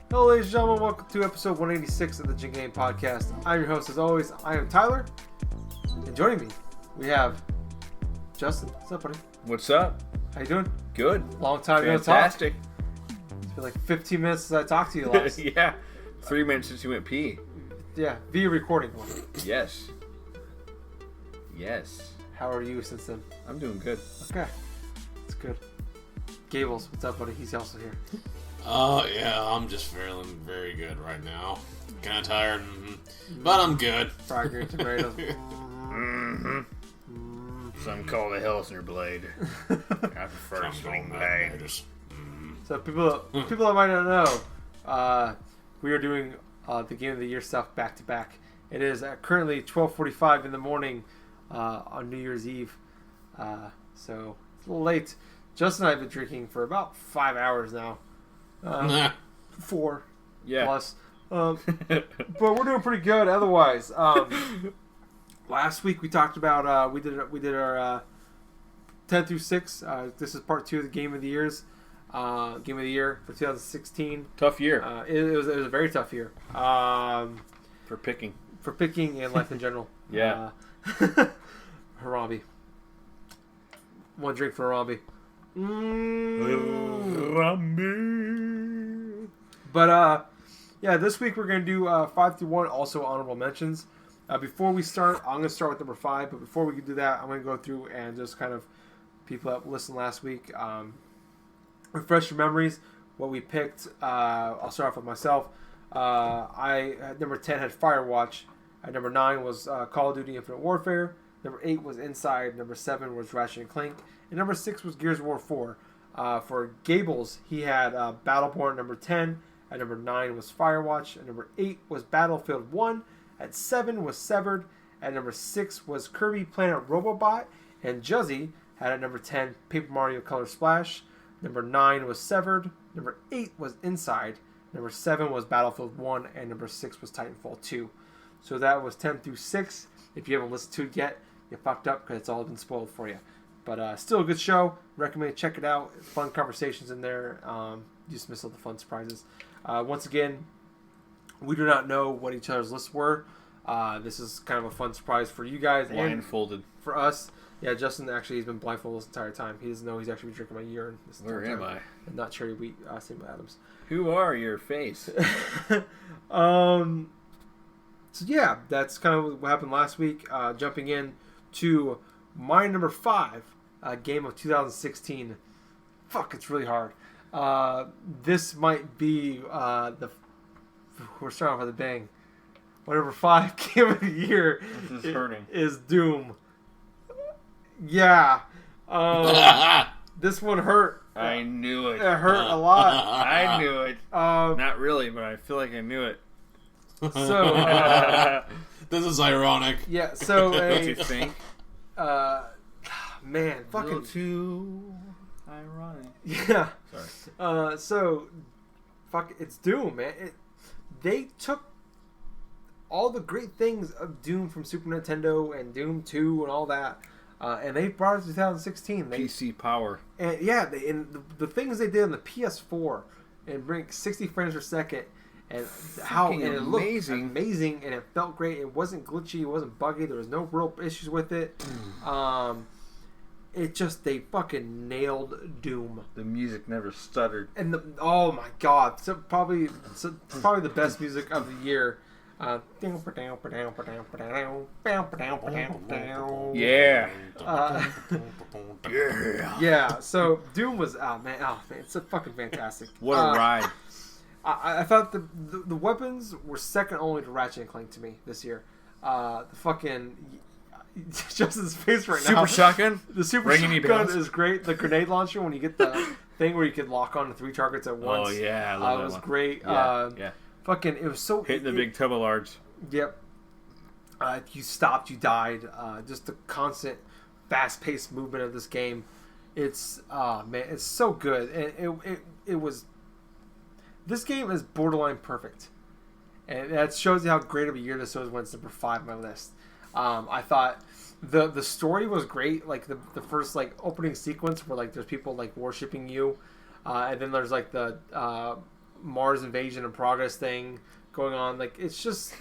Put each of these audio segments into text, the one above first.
Hello, ladies and gentlemen. Welcome to episode 186 of the GenGaming podcast. I'm your host, as always. I am Tyler, and joining me, we have Justin. What's up, buddy? What's up? How you doing? Good. Long time no talk. Fantastic. It's been like 15 minutes since I talked to you last. Yeah. 3 minutes since you went pee. Yeah, via recording. Yes. Yes. How are you since then? I'm doing good. Okay, that's good. Gables, what's up, buddy? He's also here. Yeah, I'm just feeling very good right now. Kind of tired, but I'm good. Fried green tomatoes. Some call the Helsner blade. I prefer swing blade. So people that might not know, we are doing the Game of the Year stuff back to back. It is currently 12:45 in the morning on New Year's Eve, so it's a little late. Justin and I have been drinking for about 5 hours now. 4 plus. But we're doing pretty good otherwise. Last week we talked about we did our 10 through 6. This is part 2 of the Game of the Year for 2016. Tough year. It was a very tough year. For picking And life in general. Yeah. Harambe. One drink for Harambe. But yeah, this week we're gonna do 5 through 1, also honorable mentions. Before we start, I'm gonna start with number 5. But before we can do that, I'm gonna go through and just kind of people that listened last week, refresh your memories. What we picked. I'll start off with myself. I at number 10 had Firewatch. At number 9 was Call of Duty Infinite Warfare. Number 8 was Inside. Number 7 was Ratchet and Clank. And number 6 was Gears of War 4. For Gables, he had Battleborn number 10. At number 9 was Firewatch. At number 8 was Battlefield 1. At 7 was Severed. At number 6 was Kirby Planet Robobot. And Juzzy had at number 10 Paper Mario Color Splash. Number 9 was Severed. Number 8 was Inside. Number 7 was Battlefield 1. And number 6 was Titanfall 2. So that was 10 through 6. If you haven't listened to it yet, you fucked up because it's all been spoiled for you. But still a good show. Recommend check it out. Fun conversations in there. You just miss all the fun surprises. Once again, we do not know what each other's lists were. This is kind of a fun surprise for you guys. Blindfolded. And for us. Yeah, Justin actually has been blindfolded this entire time. He doesn't know he's actually been drinking my urine this entire time. Where am I? And not cherry wheat. Same with Adams. Who are your face? So yeah, that's kind of what happened last week. Jumping in to my number 5 game of 2016. Fuck, it's really hard. This might be we're starting off with a bang. My number 5 game of the year is Doom. Yeah. This one hurt. I knew it. It hurt a lot. I knew it. Not really, but I feel like I knew it. So this is ironic. Yeah. So Don't you think? Man, fucking A little too ironic. Yeah. Sorry. So fuck, it's Doom, man. They took all the great things of Doom from Super Nintendo and Doom 2 and all that, and they brought it to 2016. PC power. And yeah, the things they did on the PS4 and bring 60 frames per second. And it looked amazing, and it felt great. It wasn't glitchy, it wasn't buggy. There was no real issues with it. They fucking nailed Doom. The music never stuttered. And oh my god, probably the best music of the year. Yeah. Yeah. So Doom was man, it's so fucking fantastic. What a ride. I thought the weapons were second only to Ratchet and Clank to me this year. The fucking Justin's face right now. Super shotgun. The super Ringing me shotgun bells. is great. The grenade launcher when you get the thing where you can lock on to 3 targets at once. Oh yeah, I love it that was one. great. Yeah. Fucking, it was so Hitting the big turbo large. Yep. If you stopped, you died. Just the constant, fast-paced movement of this game. It's man, it's so good. And it was. This game is borderline perfect, and that shows you how great of a year this was when it's number 5 on my list. I thought the story was great. Like the first like opening sequence where like there's people like worshiping you, and then there's like the Mars invasion and progress thing going on. Like it's just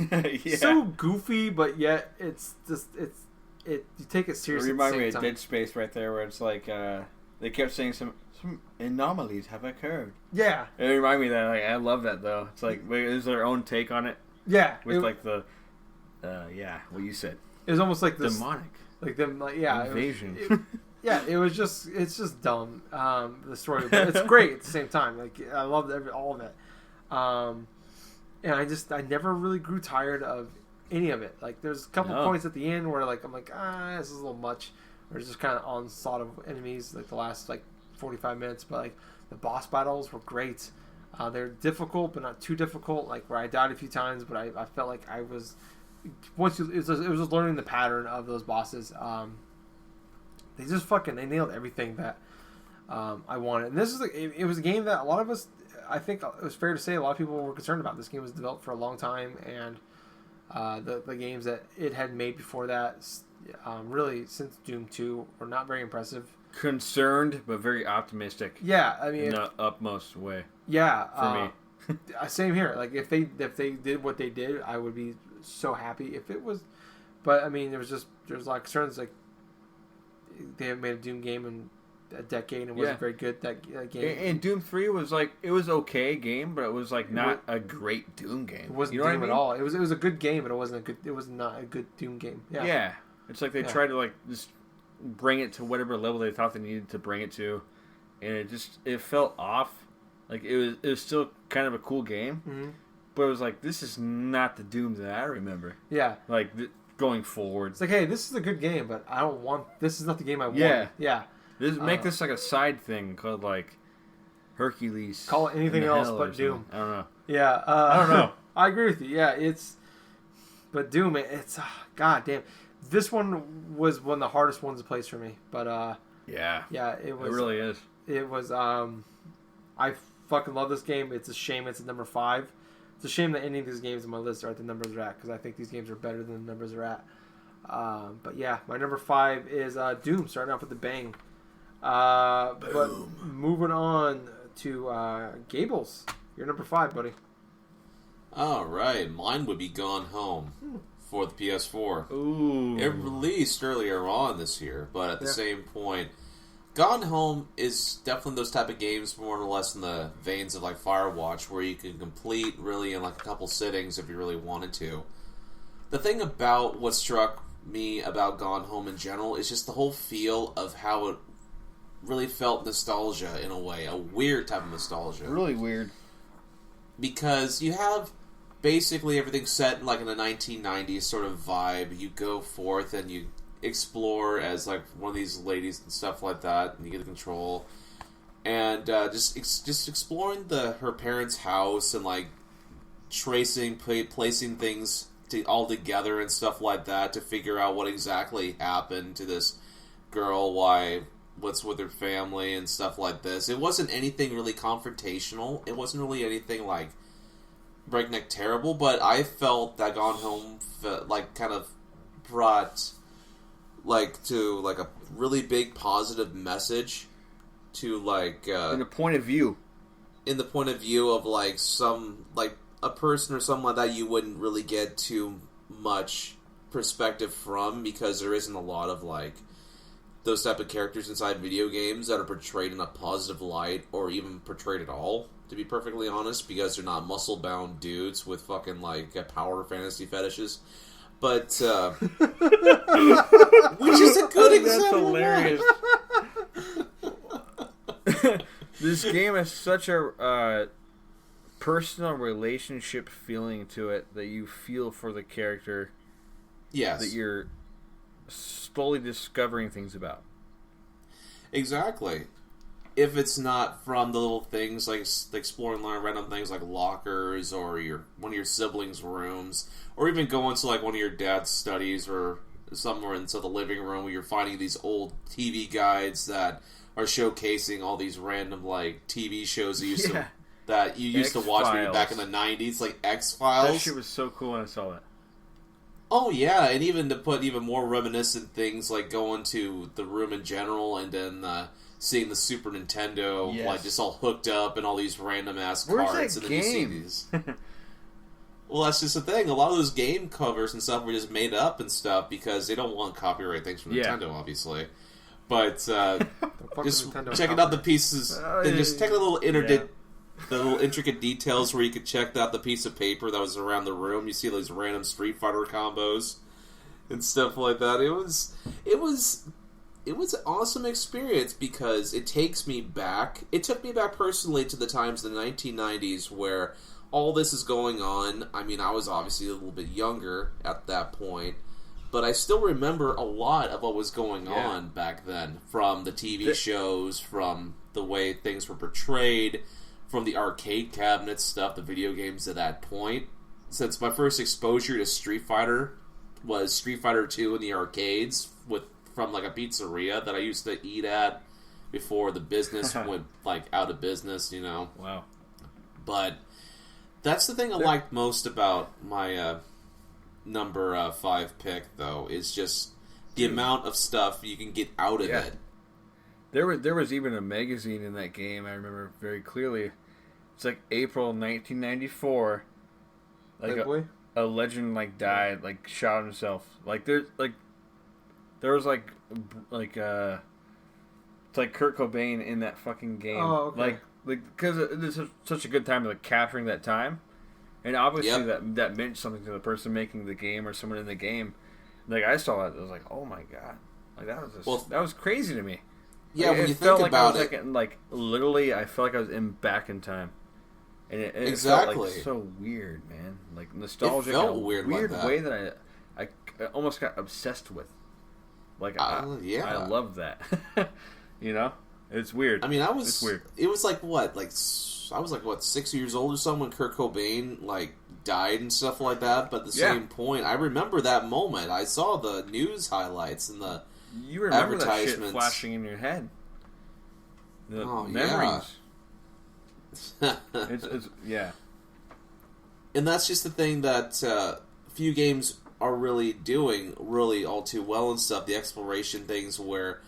so goofy, but yet it's just you take it seriously. It reminded me at the of same Dead Space right there, where it's like they kept saying some anomalies have occurred. Yeah, It reminded me of that. Like, I love that though. It's like there's their own take on it yeah. with like the what you said, it was almost like this, demonic like them, like invasion. It's just dumb. The story, but it's great at the same time. Like I loved all of it. And I never really grew tired of any of it. Like there's a couple points at the end where like I'm like, this is a little much. Or it's just kind of onslaught of enemies like the last like 45 minutes. But like the boss battles were great. They're difficult, but not too difficult. Like where I died a few times, but I felt like I was it was just learning the pattern of those bosses. They just they nailed everything that I wanted. And this is it was a game that a lot of us, I think it was fair to say, a lot of people were concerned about. This game was developed for a long time, and the games that it had made before that, really since Doom 2, were not very impressive. Concerned, but very optimistic. Yeah, I mean, in the utmost way. Yeah, for me. Same here. Like if they did what they did, I would be so happy. If it was, but I mean, there's a lot of concerns. Like they haven't made a Doom game in a decade, and it wasn't very good. That game. And Doom 3 was like, it was okay game, but it was like not a great Doom game. It wasn't you know Doom what I mean? at all. It was a good game, but it wasn't a good. It was not a good Doom game. Yeah. It's like they tried to like just bring it to whatever level they thought they needed to bring it to, and it felt off. Like it was still kind of a cool game, but it was like, this is not the Doom that I remember. Yeah. Like going forward, it's like, hey, this is a good game, but I don't want. This is not the game I want. Yeah. Make this like a side thing called like Hercules. Call it anything else but Doom. I don't know. Yeah. I don't know. I agree with you. Yeah, but Doom, it's god damn. This one was one of the hardest ones to place for me, but yeah, it was. It really is. It was. I fucking love this game. It's a shame it's at number 5. It's a shame that any of these games on my list are at the numbers they're at, because I think these games are better than the numbers they're at. But yeah, my number 5 is Doom, starting off with the bang. But moving on to Gables, you're number 5, buddy. All right, mine would be Gone Home for the PS4. Ooh, it released earlier on this year, but at the same point, Gone Home is definitely those type of games, more or less in the veins of like Firewatch, where you can complete really in like a couple sittings if you really wanted to. The thing about what struck me about Gone Home in general is just the whole feel of how it really felt nostalgia in a way, a weird type of nostalgia. Really weird. Because you have basically everything set like in a 1990s sort of vibe. You go forth and you explore as like one of these ladies and stuff like that, and you get the control, and just exploring her parents' house and like placing things all together and stuff like that to figure out what exactly happened to this girl, what's with her family and stuff like this. It wasn't anything really confrontational. It wasn't really anything like breakneck terrible, but I felt that Gone Home like kind of brought like to like a really big positive message to like in the point of view of like some like a person or something like that you wouldn't really get too much perspective from, because there isn't a lot of like those type of characters inside video games that are portrayed in a positive light or even portrayed at all, to be perfectly honest, because they're not muscle bound dudes with fucking like power fantasy fetishes. But which is a good example. That's hilarious. This game has such a personal relationship feeling to it that you feel for the character. Yes. That you're slowly discovering things about. Exactly. If it's not from the little things like exploring random things like lockers or one of your siblings' rooms, or even going to like one of your dad's studies or somewhere into the living room where you're finding these old TV guides that are showcasing all these random like TV shows that you used to watch when you were back in the 90s, like X-Files. That shit was so cool when I saw that. Oh yeah, and even to put even more reminiscent things like going to the room in general and then seeing the Super Nintendo like just all hooked up and all these random ass cards, and then you see these. Well, that's just the thing. A lot of those game covers and stuff were just made up and stuff because they don't want copyright things from Nintendo, obviously. But just checking out the pieces, and just taking a little the little intricate details where you could check out the piece of paper that was around the room. You see those random Street Fighter combos and stuff like that. It was an awesome experience because it takes me back. It took me back personally to the times in the 1990s where all this is going on. I mean, I was obviously a little bit younger at that point, but I still remember a lot of what was going on back then, from the TV shows, from the way things were portrayed, from the arcade cabinet stuff, the video games at that point. Since my first exposure to Street Fighter was Street Fighter 2 in the arcades from like a pizzeria that I used to eat at before the business went like out of business, you know. Wow. But that's the thing I liked most about my number 5 pick, though, is just the amount of stuff you can get out of it. There was even a magazine in that game, I remember very clearly. It's like April 1994. Like a legend like died, like shot himself. There was like it's like Kurt Cobain in that fucking game. Oh, okay. Like because it's such a good time, like capturing that time, and obviously that meant something to the person making the game or someone in the game. Like I saw it, I was like, oh my god, like that was crazy to me. Yeah, like, when you think about it, literally, I felt like I was back in time, and it felt like so weird, man. Like nostalgic, in a weird way that I almost got obsessed with. Like I love that. You know, it's weird. I mean, it's weird. It was like what, like I was like what 6 years old or something when Kurt Cobain like died and stuff like that. But at the same point, I remember that moment. I saw the news highlights and the you remember that shit flashing in your head. The memories. It's And that's just the thing that few games are really doing really all too well and stuff. The exploration things where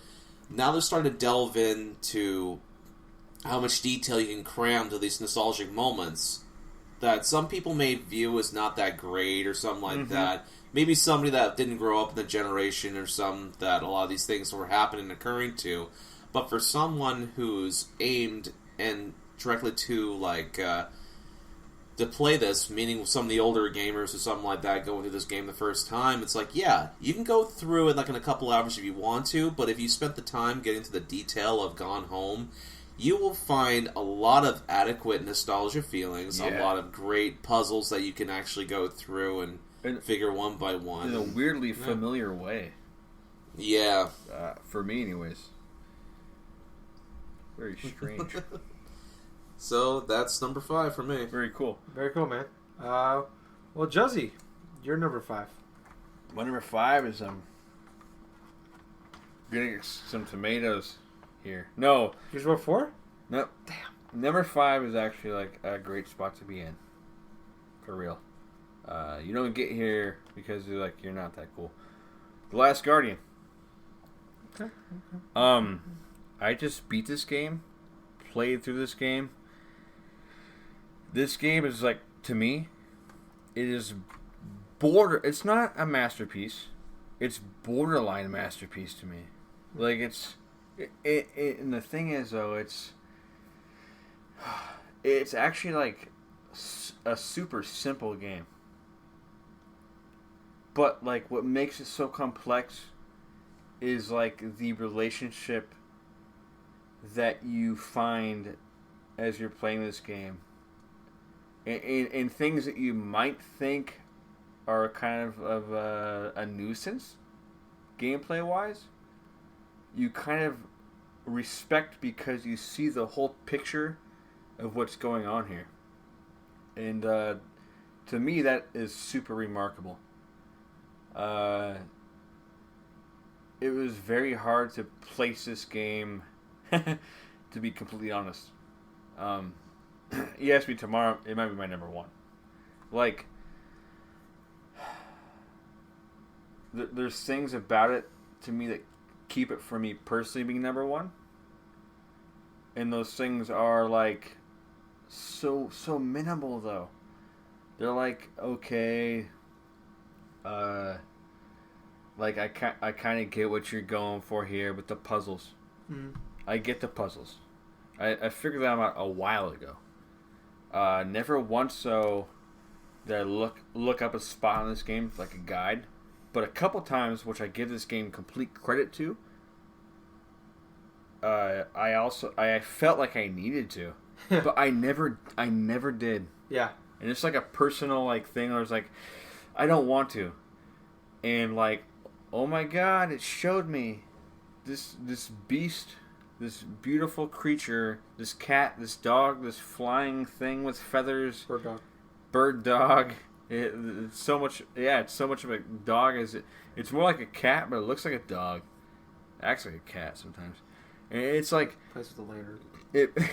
now they're starting to delve into how much detail you can cram to these nostalgic moments that some people may view as not that great or something like that. Maybe somebody that didn't grow up in the generation or some that a lot of these things were happening and occurring to. But for someone who's aimed and directly to like to play this, meaning some of the older gamers or something like that going through this game the first time, it's like, yeah, you can go through it like in a couple hours if you want to, but if you spent the time getting to the detail of Gone Home, you will find a lot of adequate nostalgia feelings, a lot of great puzzles that you can actually go through and figure one by one. In a weirdly familiar way. Yeah. For me, anyways. Very strange. So, that's number 5 for me. Very cool. Very cool, man. Well, Juzzy, you're number 5. My number 5 is getting some tomatoes here. No. Here's what 4? No. Damn. Number 5 is actually like a great spot to be in. For real. You don't get here because you're not that cool. The Last Guardian. Okay. I just beat this game, played through this game. This game is like, to me, it is it's not a masterpiece. It's borderline masterpiece to me. Like and the thing is though, it's actually like a super simple game. But like what makes it so complex is like the relationship that you find as you're playing this game. And things that you might think are kind of a nuisance gameplay wise, you kind of respect because you see the whole picture of what's going on here. And to me, that is super remarkable. It was very hard to place this game, to be completely honest. You ask me tomorrow, it might be my number one. Like, there's things about it to me that keep it for me personally being number one. And those things are like so minimal though. They're like, okay, like I kind of get what you're going for here with the puzzles. Mm. I get the puzzles. I figured them out a while ago. Never once so did I look up a spot in this game like a guide, but a couple times, which I give this game complete credit to. I felt like I needed to, but I never did. Yeah. And it's like a personal like thing. I was like, I don't want to, and like, oh my god, it showed me this beast, this beautiful creature, this cat, this dog, this flying thing with feathers. Bird dog. It's so much. Yeah, it's so much of a dog as it. It's more like a cat, but it looks like a dog. It acts like a cat sometimes. And it's like plays with the lantern.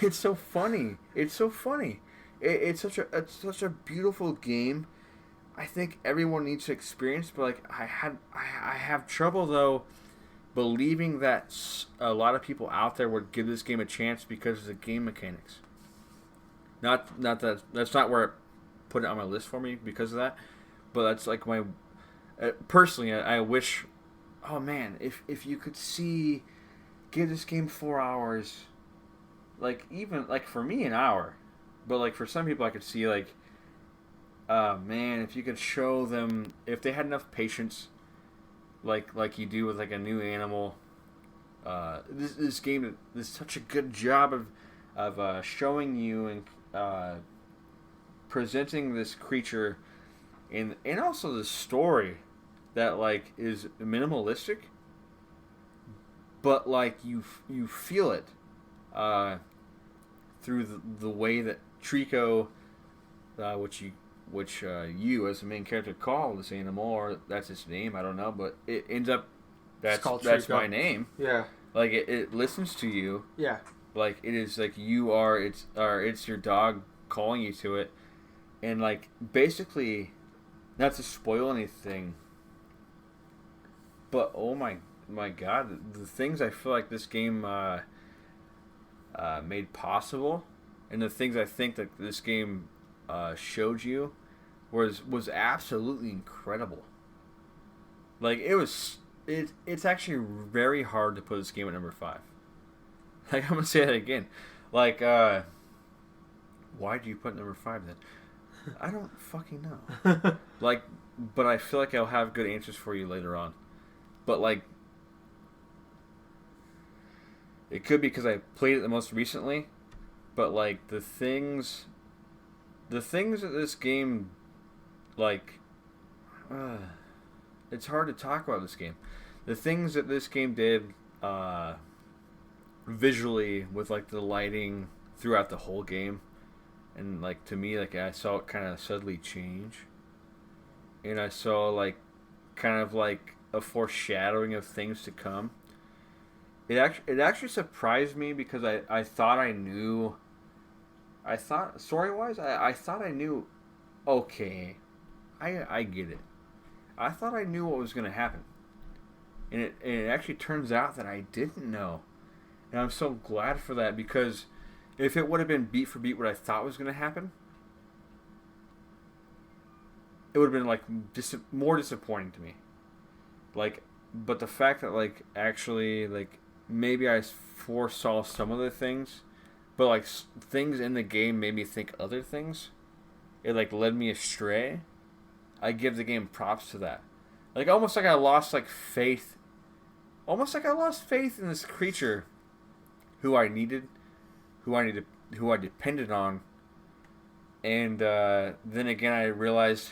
It's so funny. It's so funny. It's such a beautiful game. I think everyone needs to experience. But like I have trouble though believing that a lot of people out there would give this game a chance because of the game mechanics. Not that that's not where I put it on my list for me because of that. But that's like my personally. I wish. Oh man, if you could see. Give this game 4 hours, like even like for me an hour, but like for some people I could see like, man, if you could show them if they had enough patience, like you do with like a new animal, this game does such a good job of showing you and presenting this creature, and also the story that like is minimalistic. But like you feel it through the way that Trico, which you as the main character call this animal, or that's its name, I don't know, but it ends up that's my name. Yeah. Like it listens to you. Yeah. Like it is like you are it's your dog calling you to it, and like basically, not to spoil anything. But oh my god, the things I feel like this game made possible, and the things I think that this game showed you was absolutely incredible. Like it's actually very hard to put this game at number 5. Like I'm gonna say that again. Like why do you put number 5 then? I don't fucking know. Like, but I feel like I'll have good answers for you later on. But like. It could be because I played it the most recently, but like the things that this game, like, it's hard to talk about this game. The things that this game did, visually with like the lighting throughout the whole game, and like to me, like I saw it kind of suddenly change, and I saw like kind of like a foreshadowing of things to come. It actually surprised me because I thought I knew. I thought story-wise, I thought I knew. Okay, I get it. I thought I knew what was going to happen, and it actually turns out that I didn't know, and I'm so glad for that because if it would have been beat for beat what I thought was going to happen, it would have been like more disappointing to me. Like, but the fact that like actually like. Maybe I foresaw some of the things, but like things in the game made me think other things. It like led me astray. I give the game props to that. Like almost like I lost like faith. Almost like I lost faith in this creature, who I depended on. And then again, I realized,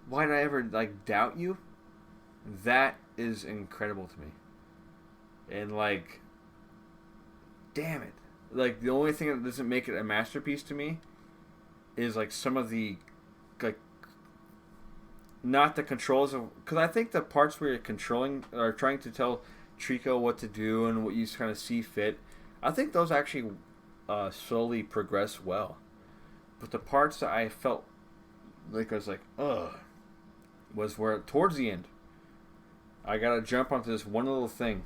why did I ever like doubt you? That is incredible to me. And like, damn it. Like, the only thing that doesn't make it a masterpiece to me is like some of the, like, not the controls of, because I think the parts where you're controlling or trying to tell Trico what to do and what you kind of see fit, I think those actually slowly progress well. But the parts that I felt like I was like, ugh, was where towards the end, I gotta jump onto this one little thing.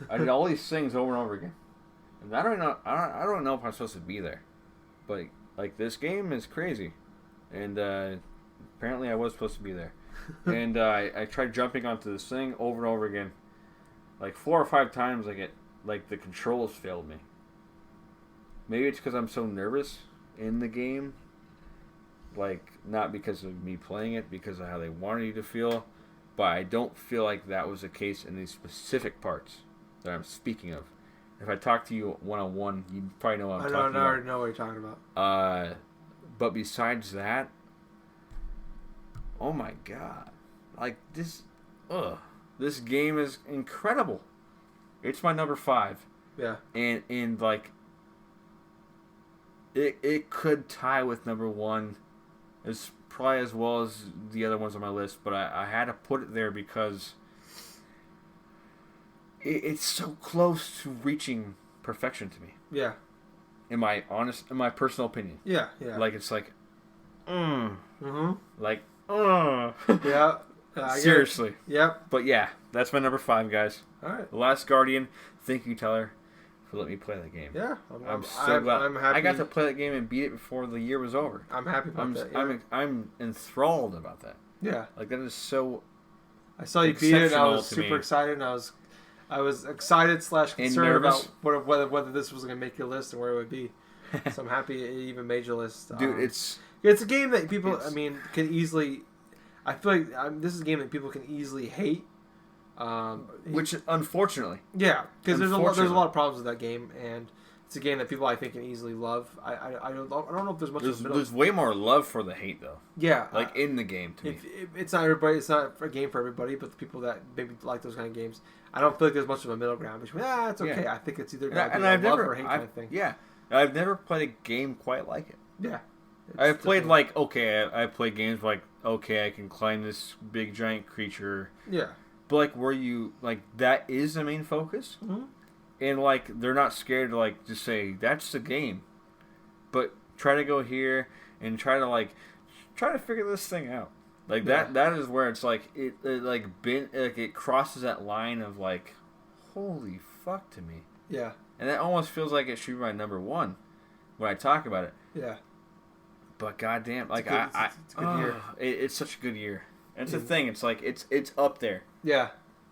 I did all these things over and over again, and I don't know if I'm supposed to be there, but like this game is crazy, and apparently I was supposed to be there, and I tried jumping onto this thing over and over again, like 4 or 5 times. Like the controls failed me. Maybe it's because I'm so nervous in the game, like not because of me playing it, because of how they wanted you to feel. But I don't feel like that was the case in these specific parts that I'm speaking of. If I talk to you one-on-one, you probably know what I'm talking about. I already know what you're talking about. But besides that, oh my god. Like, this game is incredible. It's my number 5. Yeah. And like, it could tie with number 1. It's probably as well as the other ones on my list, but I had to put it there because it's so close to reaching perfection to me. Yeah. In my personal opinion. Yeah, yeah. Like, it's like, Mm-hmm. like, Yeah. seriously. Yep. But yeah, that's my number 5, guys. All right. The Last Guardian. Thank you, Tyler, for letting me play that game. Yeah. I'm so glad. I'm happy. I got to play that game and beat it before the year was over. I'm happy about that. Yeah. I'm enthralled about that. Yeah. Like, that is so. I saw you beat it, and I was exceptional to super me. excited, and I was excited / concerned nervous. about whether this was going to make your list and where it would be. So I'm happy it even made your list. Dude, it's a game that people, can easily. I feel like this is a game that people can easily hate. which unfortunately, Yeah, because there's a lot of problems with that game, and it's a game that people I think can easily love. I don't know if there's much. there's way more love for the hate though. Yeah, Like in the game to me. It's not everybody. It's not a game for everybody, but the people that maybe like those kind of games, I don't feel like there's much of a middle ground between. It's okay. Yeah. I think it's either And a I've love never, or hate kind of thing. Yeah, I've never played a game quite like it. Yeah, I've played like I play games like I can climb this big giant creature. Yeah, But like where you like that is the main focus, mm-hmm. and like they're not scared to like just say that's the game, but try to go here and try to figure this thing out. Like that is where it's like it crosses that line of like, holy fuck to me. Yeah, And that almost feels like it should be my number 1 when I talk about it. yeah. But goddamn, like it's a good year. It's such a good year. And it's the thing. It's like it's up there. Yeah.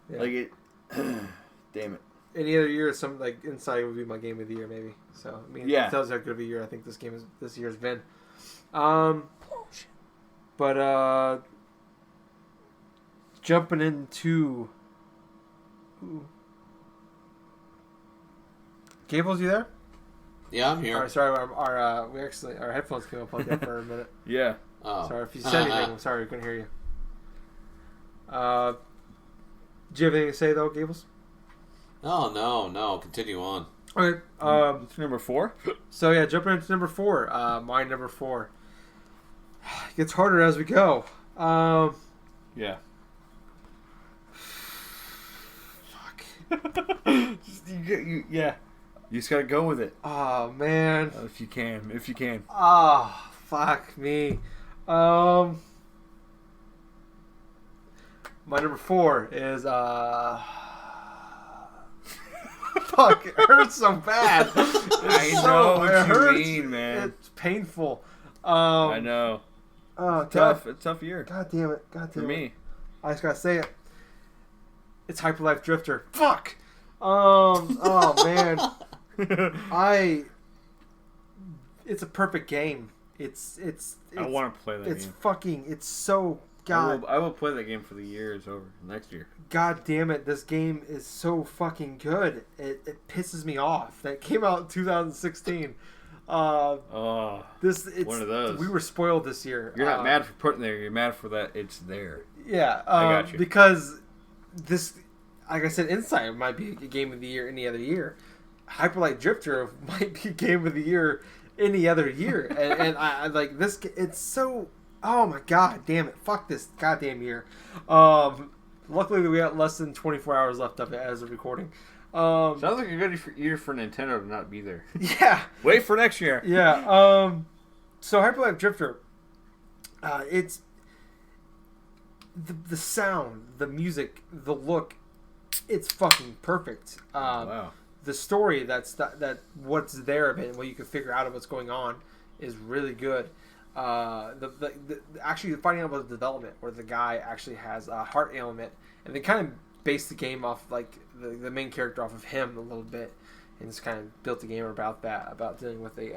Like it. Damn it. Any other year, some like Inside would be my game of the year, maybe. So I mean, Yeah. it tells you how good of a year I think this year's been. Shit. But jumping into Gables, you there? Yeah, I'm here. All right, sorry, our headphones came unplugged there for a minute. Yeah. Oh. Sorry if you said anything. I'm sorry, we couldn't hear you. Do you have anything to say though, Gables? Oh, no. Continue on. Okay. It's number 4. So yeah, jumping into number 4. My number 4. It gets harder as we go. Yeah. Fuck. Yeah. You just gotta go with it. Oh man. If you can. Oh fuck me. My number 4 is fuck, it hurts so bad. I know what you mean, man. It's painful. I know. Oh, It's tough. It's a tough year. God damn it. For me. I just gotta say it. It's Hyperlife Drifter. Fuck. Oh man. It's a perfect game. It's I want to play that it's game. fucking. It's so god. I will play that game for the year is over next year. God damn it! This game is so fucking good. It pisses me off. That came out in 2016. Oh, It's one of those. We were spoiled this year. You're not mad for putting there. You're mad for that it's there. Yeah, I got you. because this, like I said, Inside might be a game of the year any other year. Hyperlight Drifter might be a game of the year any other year, and I like this. It's so. Oh my god, damn it! Fuck this goddamn year. Luckily, we got less than 24 hours left of it as of recording. Sounds like a good year for Nintendo to not be there. Yeah. Wait for next year. Yeah. So Hyperlight Drifter, it's the sound, the music, the look, it's fucking perfect. Wow. The story that what's there of it and what you can figure out of what's going on is really good. Actually finding out about the development where the guy actually has a heart ailment, and they kind of based the game off like the main character off of him a little bit, and just kind of built the game about that, about dealing with a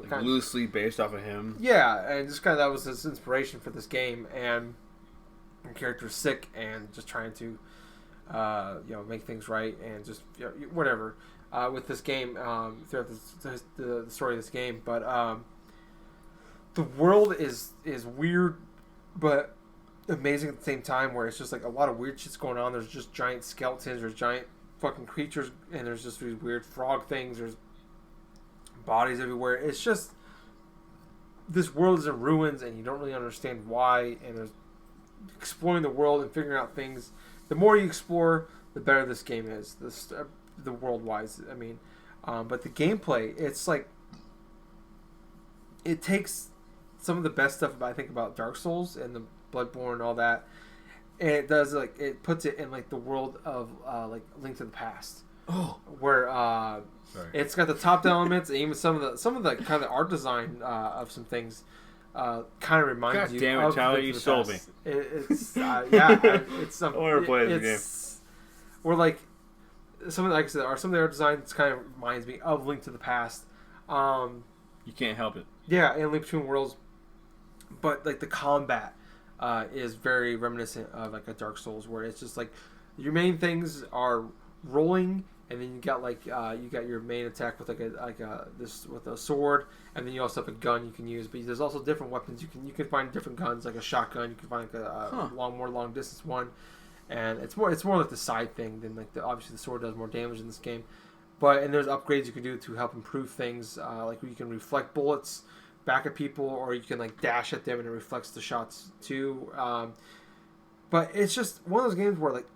kind of, loosely based off of him. yeah, and just kind of that was his inspiration for this game, and the character's sick and just trying to make things right and just whatever with this game throughout the story of this game, but the world is weird but amazing at the same time, where it's just like a lot of weird shit's going on. There's just giant skeletons, there's giant fucking creatures, and there's just these weird frog things, there's bodies everywhere. It's just, this world is in ruins and you don't really understand why, and there's exploring the world and figuring out things. The more you explore, the better this game is, the world wise, I mean. But the gameplay, it's like, it takes some of the best stuff I think about Dark Souls and the Bloodborne and all that, and it does, like, it puts it in like the world of like Link to the Past. Oh, where it's got the top down elements, and even some of the kind of art design of some things kind of reminds God you. Damn it, of Tyler! Link to You the sold Past. me. It's it's some. I want to play this game. Or like some of the, like I said, or some of the art designs kind of reminds me of Link to the Past. You can't help it. Yeah, and Link Between Worlds, but like the combat is very reminiscent of like a Dark Souls, where it's just like your main things are rolling, and then you got like you got your main attack with this with a sword, and then you also have a gun you can use. But there's also different weapons you can find different guns, like a shotgun. You can find like a long distance one, and it's more like the side thing than like obviously the sword does more damage in this game. And there's upgrades you can do to help improve things, like you can reflect bullets back at people, or you can like dash at them and it reflects the shots too. But it's just one of those games where like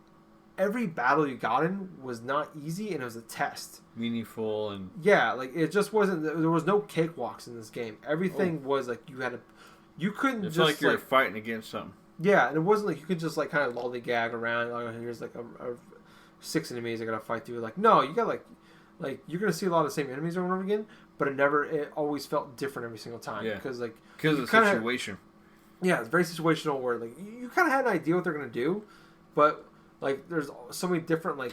every battle you got in was not easy, and it was a test. Meaningful and yeah, like it just wasn't. There was no cakewalks in this game. Everything was like you couldn't it's just like you're fighting against something. Yeah, and it wasn't like you could just like kind of lollygag around. Like, here's like a 6 enemies I gotta fight through. Like, no, you got like you're gonna see a lot of the same enemies over and over again, but it always felt different every single time. Yeah, because of the situation. Yeah, it's very situational, where like you kind of had an idea what they're gonna do, but like there's so many different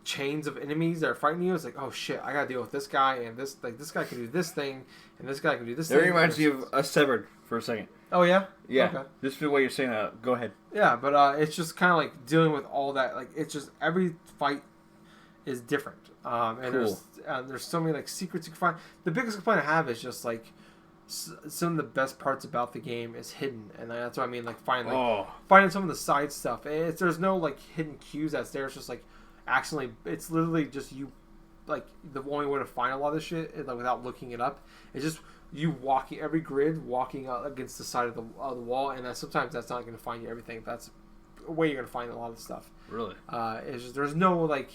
chains of enemies that are fighting you. It's like, oh shit, I gotta deal with this guy, and this guy can do this thing, and this guy can do this thing. That reminds me of us Severed for a second. Oh yeah? Yeah. Okay. Just the way you're saying that. Go ahead. Yeah, but it's just kind of like dealing with all that. Like, it's just every fight is different. And cool. There's so many like secrets you can find. The biggest complaint I have is just like some of the best parts about the game is hidden, and that's what I mean. Like finding some of the side stuff. There's no like hidden cues that's there. It's just like accidentally. It's literally just you. Like the only way to find a lot of this shit is, like, without looking it up. It's just you walking every grid, walking against the side of the wall, and sometimes that's not going to find you everything. That's a way you're going to find a lot of stuff. Really? It's just, there's no like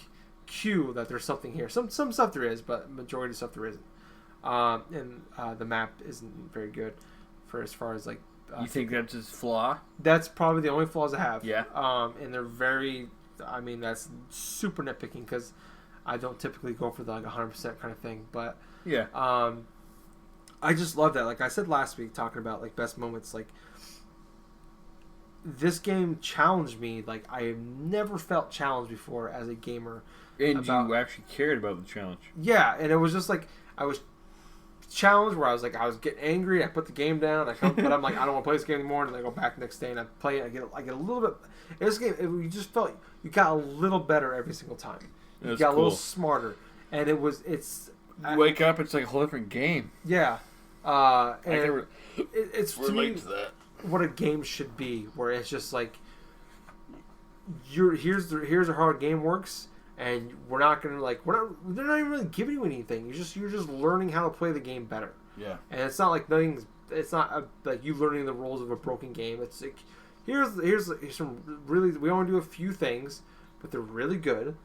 cue that there's something here. Some stuff there is, but majority of stuff there isn't. And the map isn't very good for as far as like. You think that's its flaw? That's probably the only flaws I have. Yeah. And they're very. I mean, that's super nitpicking because I don't typically go for the like 100% kind of thing, but yeah. I just love that. Like I said last week, talking about like best moments, like this game challenged me like I have never felt challenged before as a gamer. And you actually cared about the challenge. Yeah, and it was just like I was challenged where I was getting angry. I put the game down. But I'm like, I don't want to play this game anymore. And I go back the next day and I play it. I get a little bit. In this game, you just felt you got a little better every single time. You got a little smarter, and it's. You wake up, it's like a whole different game. Yeah, and it's we're late to that. what a game should be, where it's just like here's how a game works, and they're not even really giving you anything. You're just learning how to play the game better. Yeah. And it's not like it's not like you learning the rules of a broken game. It's like here's some really, we only do a few things, but they're really good.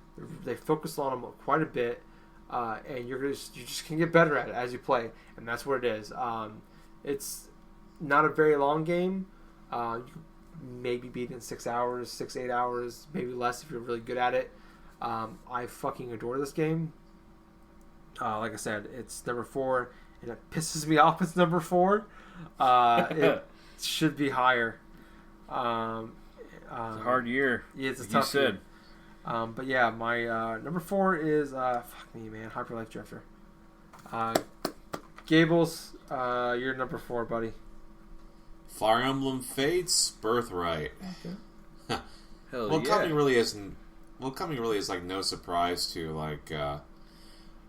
They focus on them quite a bit, and you just can get better at it as you play, and that's what it is. It's not a very long game. You can maybe beat it in 6 hours, 6-8 hours, maybe less if you're really good at it. I fucking adore this game. Like I said, it's number 4, and it pisses me off it's number 4. It should be higher. It's a hard year. Yeah, it's a like tough you said. year. But yeah, my number 4 is fuck me, man, Hyper Life Drifter. Gables, you're number 4, buddy. Fire Emblem Fates Birthright. Okay. Hell Well, yeah. coming really is like no surprise to like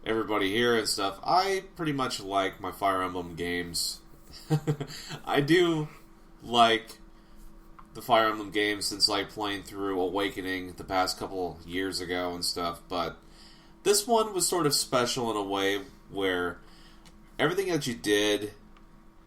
everybody here and stuff. I pretty much like my Fire Emblem games. I do like the Fire Emblem games since like playing through Awakening the past couple years ago and stuff, but this one was sort of special in a way where everything that you did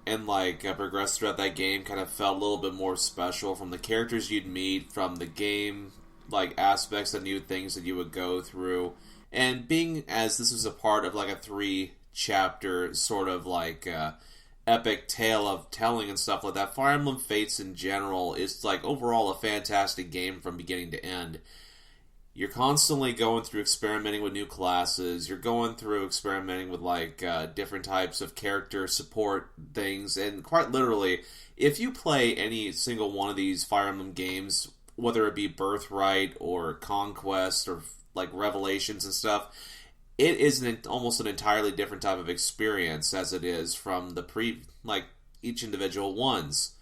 and like progressed throughout that game kind of felt a little bit more special, from the characters you'd meet, from the game like aspects and new things that you would go through, and being as this was a part of like a 3-chapter sort of like epic tale of telling and stuff like that. Fire Emblem Fates in general is like overall a fantastic game from beginning to end. You're constantly going through experimenting with new classes. You're going through experimenting with like different types of character support things. And quite literally, if you play any single one of these Fire Emblem games, whether it be Birthright or Conquest or like Revelations and stuff, it is almost an entirely different type of experience as it is from the each individual ones.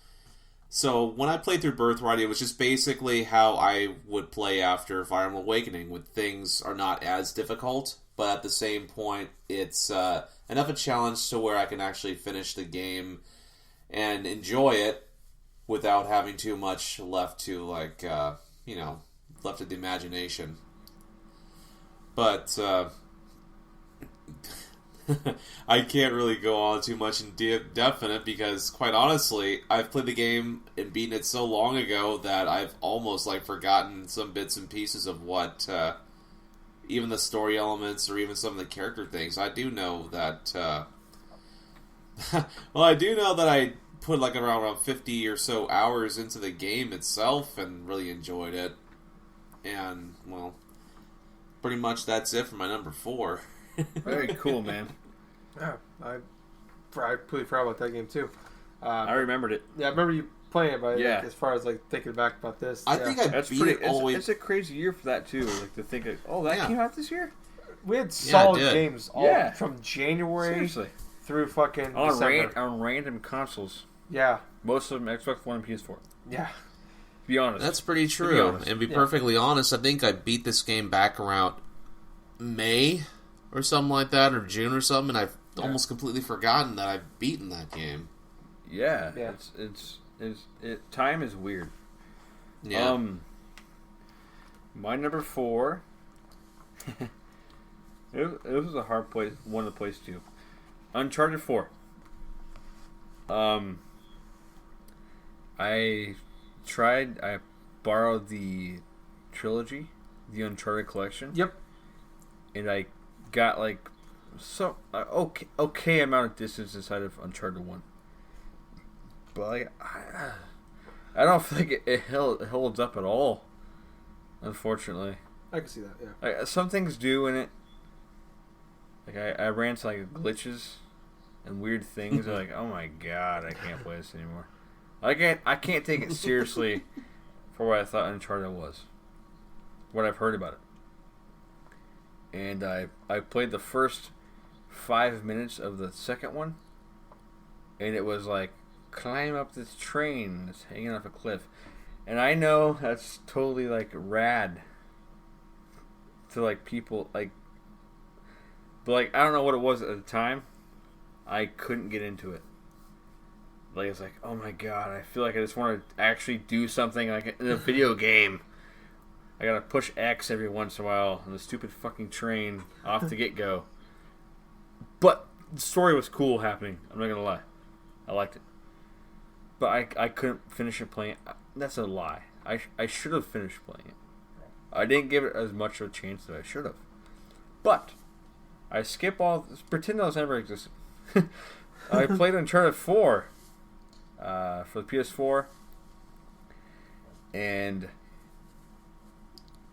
So when I played through Birthright, it was just basically how I would play after Fire Emblem Awakening, when things are not as difficult, but at the same point, it's enough a challenge to where I can actually finish the game and enjoy it without having too much left to left to the imagination. But I can't really go on too much in depth in it because, quite honestly, I've played the game and beaten it so long ago that I've almost like forgotten some bits and pieces of what, even the story elements or even some of the character things. I do know that, I put like around 50 or so hours into the game itself and really enjoyed it. And, well, pretty much that's it for my number 4. Very cool, man. Yeah, I completely forgot about that game too. I remembered it. Yeah, I remember you playing it, but Yeah. like, as far as like thinking back about this, I think I That's beat pretty. it all the way. It's a crazy year for that too. Like to think, that came out this year. we had solid it did. games all Yeah. from January Seriously, through fucking on December. on random consoles. Yeah, Most of them Xbox One and PS4. yeah. To be honest, That's pretty be true. honest. And be Yeah. perfectly honest, I think I beat this game back around May or something like that, or June or something, and I've almost completely forgotten that I've beaten that game. yeah. Yeah. Time is weird. Yeah. My number 4. it was a hard one to place too. Uncharted 4. I borrowed the trilogy, the Uncharted collection. Yep. And I got like some okay amount of distance inside of Uncharted 1. But like, I don't think it holds up at all, unfortunately. I can see that. Yeah. Some things do in it. Like I ran into like glitches and weird things. Like, oh my god, I can't play this anymore. I can't take it seriously for what I thought Uncharted was. What I've heard about it. And I played the first 5 minutes of the second one, and it was like, climb up this train that's hanging off a cliff. And I know that's totally like rad to like people like, but like I don't know what it was at the time. I couldn't get into it. like it's like, oh my god, I feel like I just want to actually do something like in a video game. I gotta push X every once in a while on the stupid fucking train off the get go. But the story was cool happening. I'm not gonna lie, I liked it. But I couldn't finish it playing. That's a lie. I should have finished playing it. I didn't give it as much of a chance as I should have. But I skip all. Pretend those never existed. I played Uncharted 4 for the PS4, and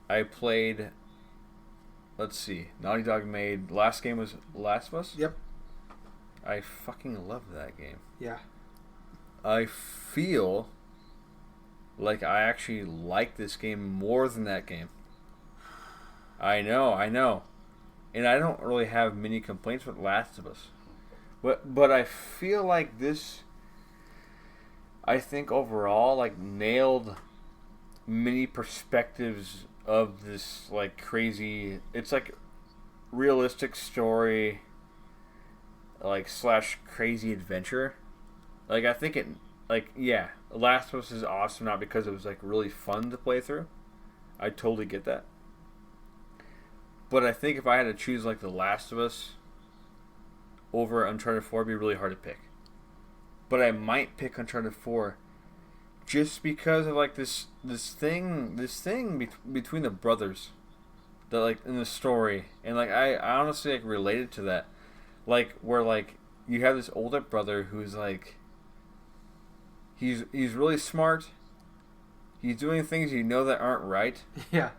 I played. Let's see, Naughty Dog made. Last game was Last of Us. Yep. I fucking love that game. Yeah. I feel like I actually like this game more than that game. I know. And I don't really have many complaints with Last of Us. But I feel like this, I think overall, like, nailed many perspectives of this, like, crazy, it's like realistic story, like, / crazy adventure. Like, I think it, like, yeah, Last of Us is awesome, not because it was, like, really fun to play through. I totally get that. But I think if I had to choose, like, The Last of Us over Uncharted 4, it'd be really hard to pick. But I might pick Uncharted 4 just because of, like, this thing between the brothers that, like, in the story. And, like, I honestly, like, related to that. Like, where, like, you have this older brother who's, like, he's really smart. He's doing things you know that aren't right. Yeah.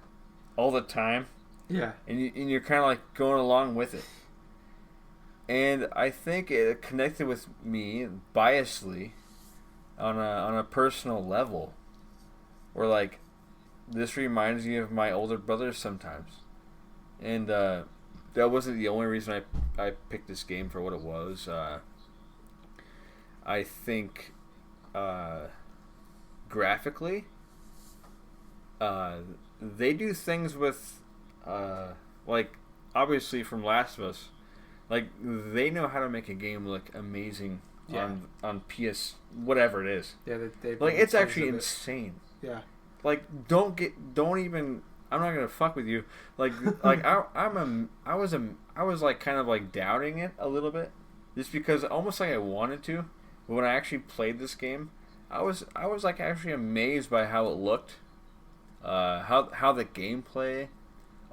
All the time. Yeah. And you're kind of, like, going along with it. And I think it connected with me biasly on a personal level, where, like, this reminds me of my older brother sometimes. And that wasn't the only reason I picked this game for what it was. I think graphically, they do things with, like, obviously from Last of Us, like, they know how to make a game look amazing on PS, whatever it is. Yeah, they like, it's actually insane. Yeah. Like, don't even. I'm not gonna fuck with you. Like I was like kind of like doubting it a little bit, just because almost like I wanted to. But when I actually played this game, I was like actually amazed by how it looked, how the gameplay,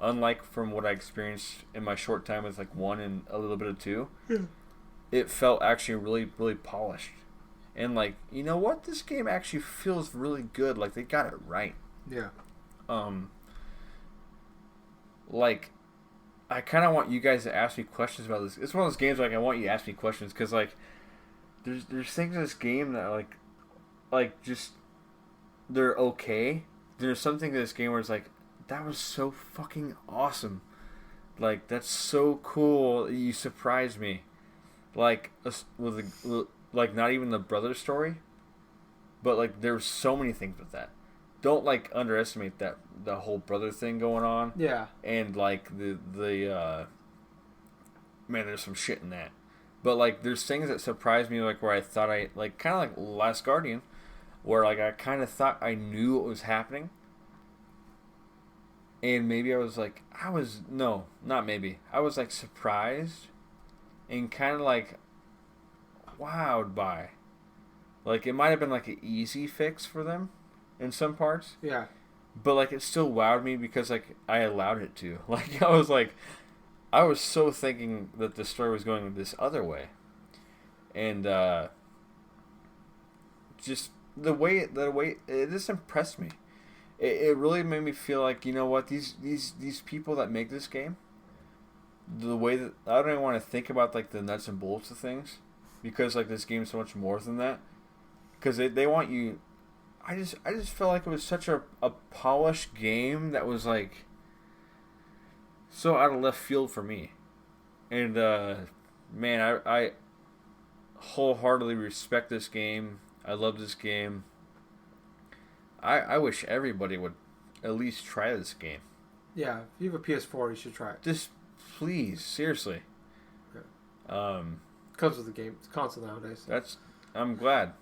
unlike from what I experienced in my short time with like 1 and a little bit of 2, it felt actually really, really polished. And, like, you know what? This game actually feels really good. Like, they got it right. Yeah. Like, I kind of want you guys to ask me questions about this. It's one of those games, like, I want you to ask me questions, because, like, there's things in this game that, like, just, they're okay. There's something in this game where it's like, that was so fucking awesome. Like, that's so cool. You surprised me. Like, like, not even the brother story, but, like, there's so many things with that. Don't, like, underestimate that, the whole brother thing going on. Yeah. And, like, the man, there's some shit in that. But, like, there's things that surprised me, like, where I thought like, kind of like Last Guardian, where, like, I kind of thought I knew what was happening. And maybe I was, like, I was, like, surprised and kind of, like, wowed by. Like, it might have been, like, an easy fix for them in some parts. Yeah. But, like, it still wowed me because, like, I allowed it to. Like, I was so thinking that the story was going this other way. And, just the way it just impressed me. It really made me feel like, you know what, these people that make this game, the way that, I don't even want to think about, like, the nuts and bolts of things, because, like, this game is so much more than that. Because they want you, I just felt like it was such a polished game that was, like, so out of left field for me. And, man, I wholeheartedly respect this game. I love this game. I wish everybody would at least try this game. Yeah, if you have a PS4, you should try it. Just please, seriously. Yeah. Comes with the game. It's console nowadays. I'm glad.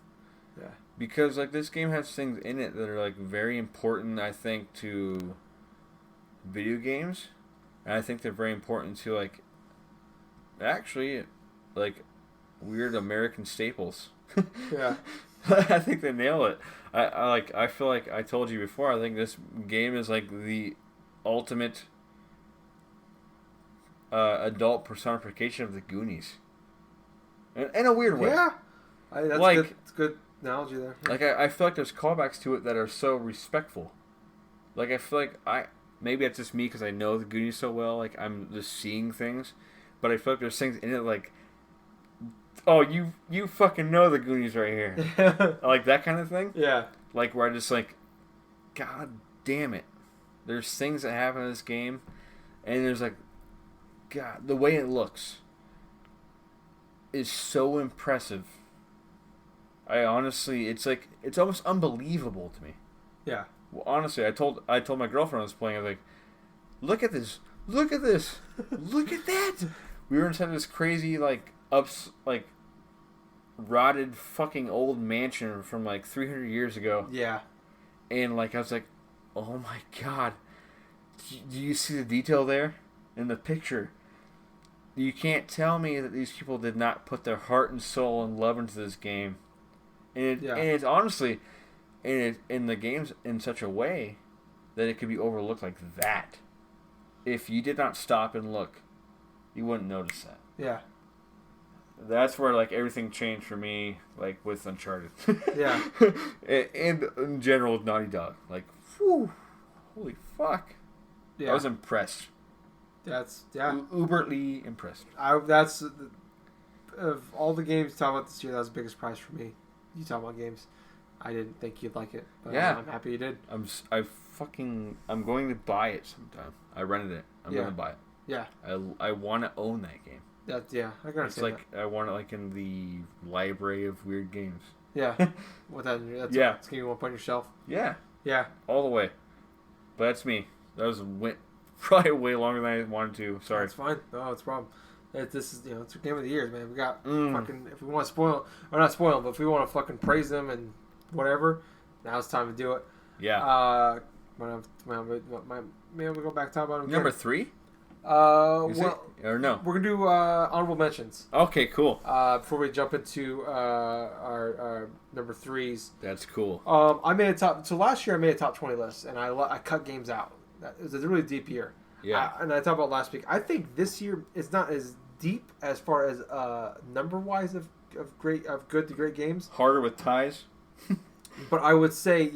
Yeah. Because like this game has things in it that are like very important, I think, to video games, and I think they're very important to like actually like weird American staples. Yeah. I think they nail it. I feel like I told you before. I think this game is like the ultimate adult personification of the Goonies. In a weird way. Yeah. That's Like- good. It's good analogy there. Like I feel like there's callbacks to it that are so respectful. Like I feel like maybe it's just me because I know the Goonies so well. Like I'm just seeing things, but I feel like there's things in it like, oh you fucking know the Goonies right here, like that kind of thing. Yeah. Like where I just like, God damn it, there's things that happen in this game, and there's like, God, the way it looks is so impressive. I honestly, it's like it's almost unbelievable to me. Yeah. Well, honestly, I told my girlfriend I was playing. I was like, look at this, look at this, look at that. We were inside this crazy like rotted fucking old mansion from like 300 years ago, Yeah. and like I was like, oh my God, do you see the detail there in the picture? You can't tell me that these people did not put their heart and soul and love into this game. And it's honestly, in the game's in such a way that it could be overlooked like that. If you did not stop and look, you wouldn't notice that. Yeah. That's where like everything changed for me, like with Uncharted. Yeah. and in general with Naughty Dog, like, whew, holy fuck! Yeah. I was impressed. That's Uberly impressed. That's of all the games you talk about this year. That was the biggest prize for me. You talk about games. I didn't think you'd like it, but Yeah. I'm happy you did. I'm going to buy it sometime. I rented it. I'm going to buy it. Yeah. I want to own that game. I gotta It's say like I want it like in the library of weird games. that. Yeah. That's Yeah. It's gonna put on your shelf. Yeah, Yeah. all the way. But that's me. That went probably way longer than I wanted to. Sorry. It's fine. No, it's a problem. This is it's a game of the year, man. We got Mm. fucking if we want to spoil or not spoil them, but if we want to fucking praise them and whatever, now it's time to do it. Yeah. Maybe we go back and talk about them. Number 3? Is Well, it? Or no? we're gonna do honorable mentions. Okay, cool. Before we jump into our number 3s. That's cool. I made a top. So last year I made a top 20 list, and I cut games out. It was a really deep year. Yeah. And I talked about last week. I think this year is not as deep as far as number wise of good to great games. Harder with ties. But I would say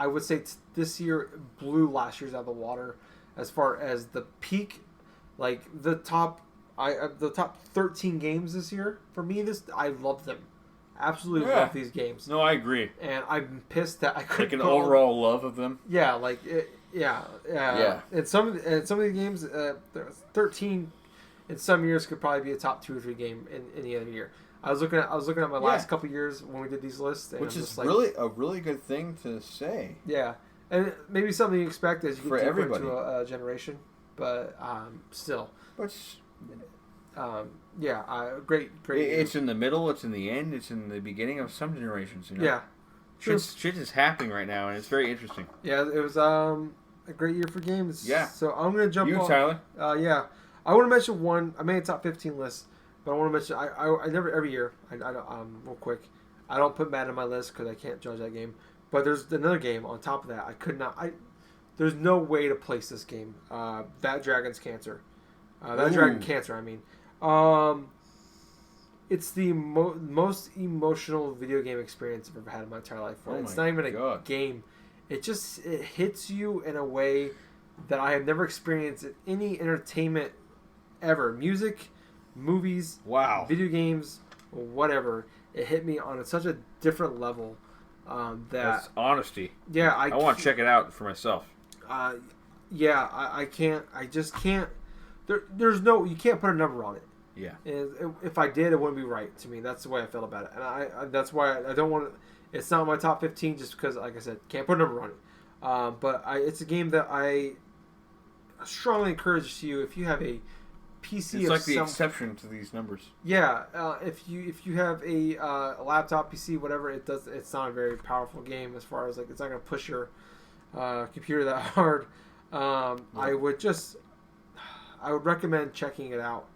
I would say this year blew last year's out of the water as far as the peak, like the top 13 games this year for me. I love them. Absolutely love these games. No, I agree. And I'm pissed that I couldn't Like an put all- overall love of them. Yeah, yeah. And some of these games, 13 in some years could probably be a top 2 or 3 game in any other year. I was looking at my last couple years when we did these lists, and Which I'm is just like, really a really good thing to say. yeah, and maybe something you expect as you For get deeper everybody. into a generation, but still, But great. it's in the middle, it's in the end, it's in the beginning of some generations. You know? Yeah, Shit is happening right now, and it's very interesting. yeah. It was a great year for games. Yeah. So I'm gonna jump. You, off. Tyler? Yeah, I want to mention one. I made a top 15 list, but I want to mention I never every year. I don't real quick. I don't put Madden on my list because I can't judge that game. But there's another game on top of that. I could not. There's no way to place this game. That Dragon's Cancer. That Dragon Cancer. I mean, it's the most emotional video game experience I've ever had in my entire life. It's not even a game. It hits you in a way that I have never experienced in any entertainment ever. Music, movies, Wow. video games, whatever. It hit me on such a different level that That's honesty. yeah, I want to check it out for myself. I can't. I just can't. There's no. You can't put a number on it. Yeah. And if I did, it wouldn't be right to me. That's the way I felt about it, and I that's why I don't want to. It's not my top 15 just because, like I said, can't put a number on it. But it's a game that I strongly encourage you if you have a PC, it's like the exception to these numbers. Yeah, if you have a laptop, PC, whatever, it's not a very powerful game as far as like it's not gonna push your computer that hard. I would recommend checking it out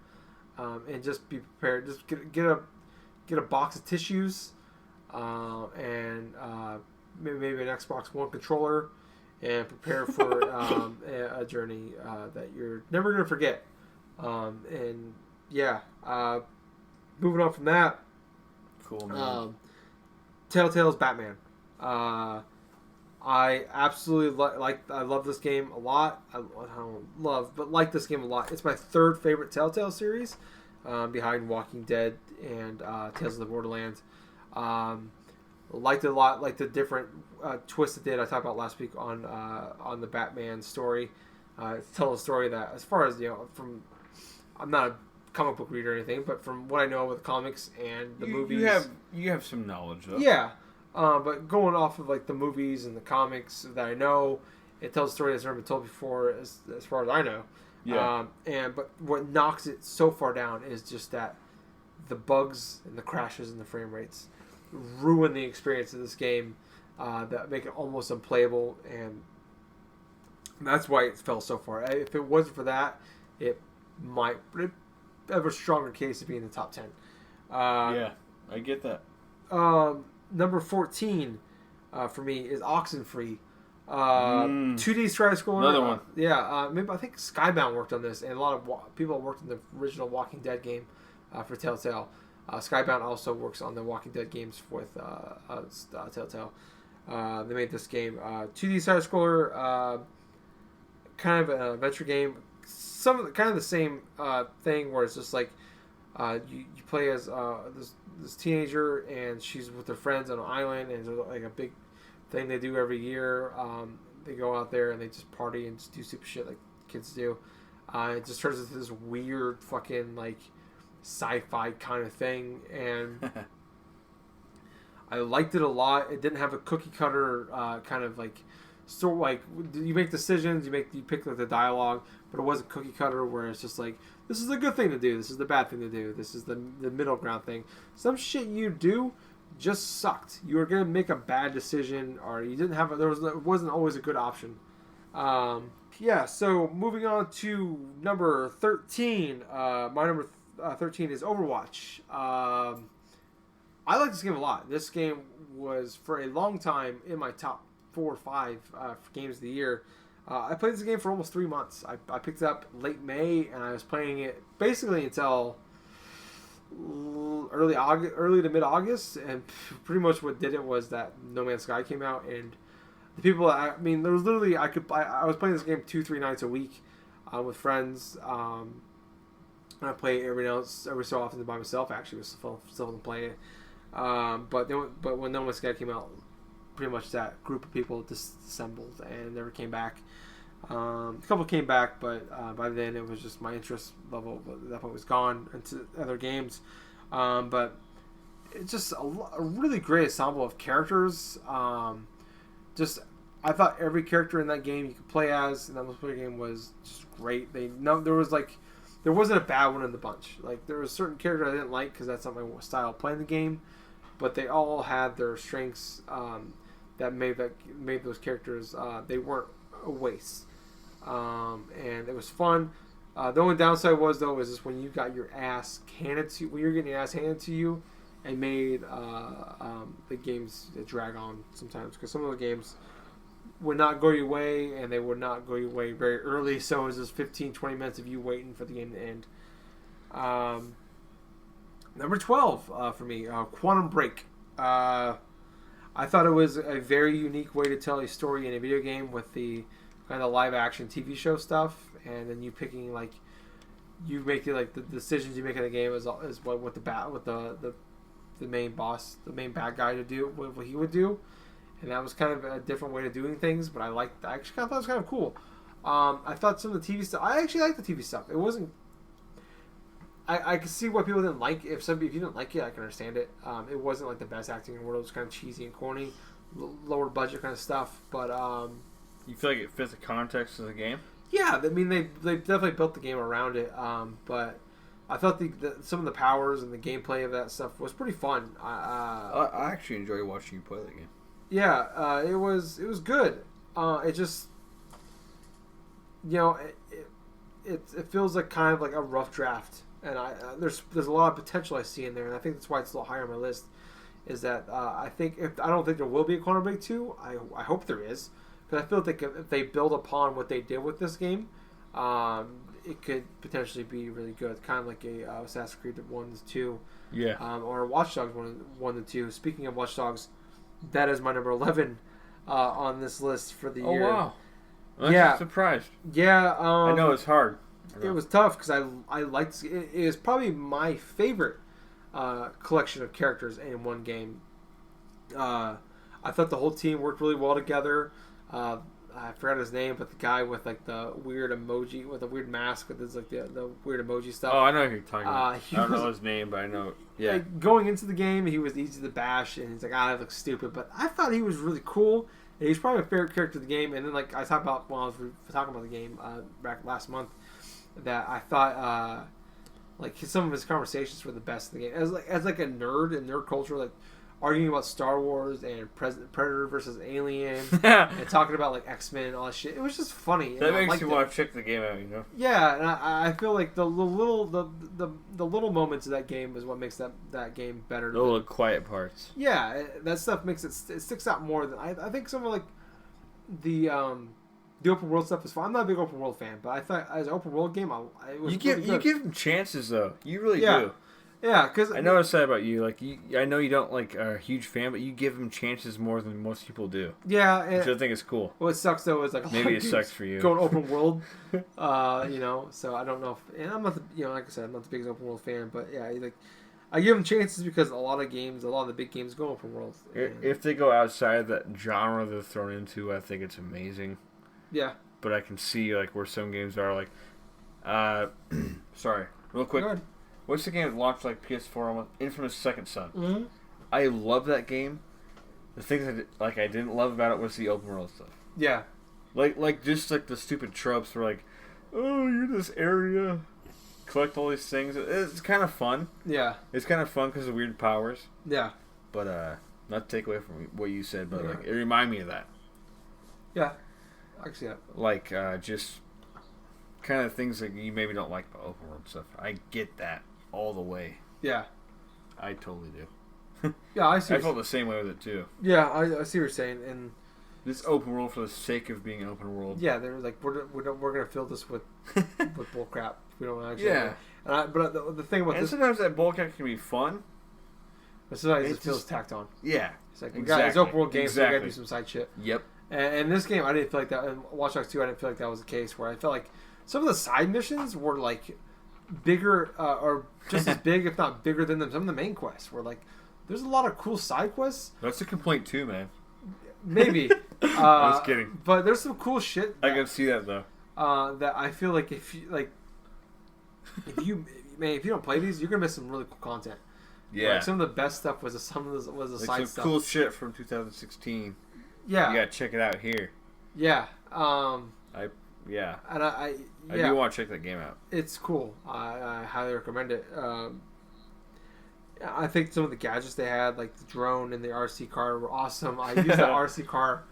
and just be prepared. Just get a box of tissues and maybe an Xbox One controller and prepare for a journey that you're never gonna forget. And yeah, moving on from that. Cool, man. Telltale's Batman. I absolutely I love this game a lot. I don't love, but like this game a lot. It's my third favorite Telltale series, behind Walking Dead and Tales of the Borderlands. Liked it a lot. Like the different twists it did. I talked about last week on the Batman story. It's telling a story that, as far as from, I'm not a comic book reader or anything, but from what I know with comics and the movies, you have some knowledge of. Yeah. But going off of like the movies and the comics that I know, it tells a story that's never been told before, as far as I know. Yeah. But what knocks it so far down is just that the bugs and the crashes and the frame rates ruin the experience of this game, that make it almost unplayable, and that's why it fell so far. If it wasn't for that, it might have a stronger case of being in the top 10. Yeah, I get that. Number 14 for me is Oxenfree. 2D side-scroller. Another one. Yeah, maybe I think Skybound worked on this, and a lot of people worked on the original Walking Dead game for Telltale. Skybound also works on the Walking Dead games with Telltale. They made this game 2D side-scroller, kind of an adventure game. Kind of the same thing where it's just like you play as this teenager, and she's with her friends on an island, and there's like a big thing they do every year. They go out there and they just party and just do stupid shit like kids do. It just turns into this weird fucking like sci-fi kind of thing, and I liked it a lot. It didn't have a cookie cutter kind of like sort like you make decisions, you pick like the dialogue, but it wasn't cookie cutter where it's just like, this is the good thing to do, this is the bad thing to do, this is the middle ground thing. Some shit you do just sucked. You were gonna make a bad decision, or you didn't have it wasn't always a good option. Yeah. So moving on to number 13. My number 13 is Overwatch. I like this game a lot. This game was for a long time in my top 4 or 5 games of the year. I played this game for almost 3 months. I picked it up late May, and I was playing it basically until early to mid August. And pretty much what did it was that No Man's Sky came out, and the people. There was literally I was playing this game 2-3 nights a week with friends. And I play every so often by myself. Actually, was still playing it. But when No Man's Sky came out, pretty much that group of people disassembled and never came back. A couple came back, but by then it was just my interest level at that point was gone into other games. But it's just a really great ensemble of characters. I thought every character in that game you could play as, and that multiplayer game was just great. There wasn't a bad one in the bunch. Like, there was certain characters I didn't like because that's not my style of playing the game, but they all had their strengths that made those characters. They weren't a waste, and it was fun. The only downside was just when you got your ass handed to when you're getting your ass handed to you, and made the games drag on sometimes, because some of the games would not go your way, and they would not go your way very early, so it was just 15-20 minutes of you waiting for the game to end. Number 12 for me, Quantum Break. I thought it was a very unique way to tell a story in a video game with the kind of live action TV show stuff, and then you picking like you make it like the decisions you make in the game is what the main boss, the main bad guy to do, what he would do. And that was kind of a different way of doing things, but I actually kind of thought it was kind of cool. I thought some of the TV stuff, I actually liked the TV stuff. It wasn't, I could see why people didn't like it. If you didn't like it, I can understand it. It wasn't like the best acting in the world. It was kind of cheesy and corny, lower budget kind of stuff. But you feel like it fits the context of the game? Yeah, I mean they definitely built the game around it, but I thought some of the powers and the gameplay of that stuff was pretty fun. I actually enjoy watching you play that game. Yeah, it was good. It just it feels like kind of like a rough draft, and there's a lot of potential I see in there, and I think that's why it's a little higher on my list. Is that I don't think there will be a Quantum Break 2. I hope there is. Because I feel like if they build upon what they did with this game, it could potentially be really good. Kind of like a Assassin's Creed 1 to 2. Yeah. Or Watch Dogs 1 to 2. Speaking of Watch Dogs, that is my number 11 on this list for the year. Oh, wow. I'm actually surprised. Yeah. I know it's hard. It was tough because I liked it. It is probably my favorite collection of characters in one game. I thought the whole team worked really well together. I forgot his name, but the guy with like the weird emoji with a weird mask with his like the weird emoji stuff. Oh, I know who you're talking about. I don't know his name, but I know. Yeah. Like, going into the game, he was easy to bash, and he's like, that looks stupid. But I thought he was really cool, and he's probably my favorite character of the game. And then like I talked about when I was talking about the game back last month, that I thought like some of his conversations were the best in the game. As like a nerd in nerd culture, like arguing about Star Wars and Predator versus Alien and talking about like X-Men and all that shit. It was just funny. That makes you want to check the game out, you know? Yeah, and I feel like the little moments of that game is what makes that game better. The little quiet parts. Yeah, that stuff makes it sticks out more than I think some of like the open world stuff is fun. I'm not a big open world fan, but I thought as an open world game, it was you give them chances though. You really do. Yeah, because I know what's sad about you. Like, I know you don't like are a huge fan, but you give them chances more than most people do. Yeah, which I think is cool. What sucks though is like maybe it sucks for you going open world. So I don't know. And I'm not like I said, I'm not the biggest open world fan, but yeah, like I give them chances because a lot of the big games go open world. If they go outside that genre they're thrown into, I think it's amazing. Yeah, but I can see like where some games are like. Sorry, real quick. What's the game that launched like PS4 almost? Infamous Second Son. Mm-hmm. I love that game. The things I didn't love about it was the open world stuff. Yeah. Like just like the stupid tropes were like, oh, you're this area, collect all these things. It's kind of fun. Yeah. It's kind of fun because of weird powers. Yeah. But not to take away from what you said, but like it reminded me of that. Yeah. I can see that. Like just kind of things that you maybe don't like about open world stuff. I get that. All the way. Yeah. I totally do. Yeah, I see. I felt the same way with it too. Yeah, I see what you're saying. And this open world for the sake of being open world. Yeah, they're like we're gonna fill this with bull crap. We don't actually. Yeah. But the thing about and sometimes that bull crap can be fun. But sometimes it feels tacked on. Yeah. It's like it's open world games, so we gotta do some side shit. Yep. And in this game, I didn't feel like that. In Watch Dogs 2, I didn't feel like that was the case. Where I felt like some of the side missions were like bigger or just as big, if not bigger than some of the main quests. Where like there's a lot of cool side quests. That's a complaint too, man. Maybe. I was kidding. But there's some cool shit. I can see that though. That I feel like if you don't play these, you're gonna miss some really cool content. Yeah. Like some of the best stuff was the like side some stuff. Cool shit from 2016. Yeah. You gotta check it out here. Yeah. Yeah. And I do want to check that game out. It's cool. I highly recommend it. I think some of the gadgets they had, like the drone and the RC car, were awesome. I used that RC car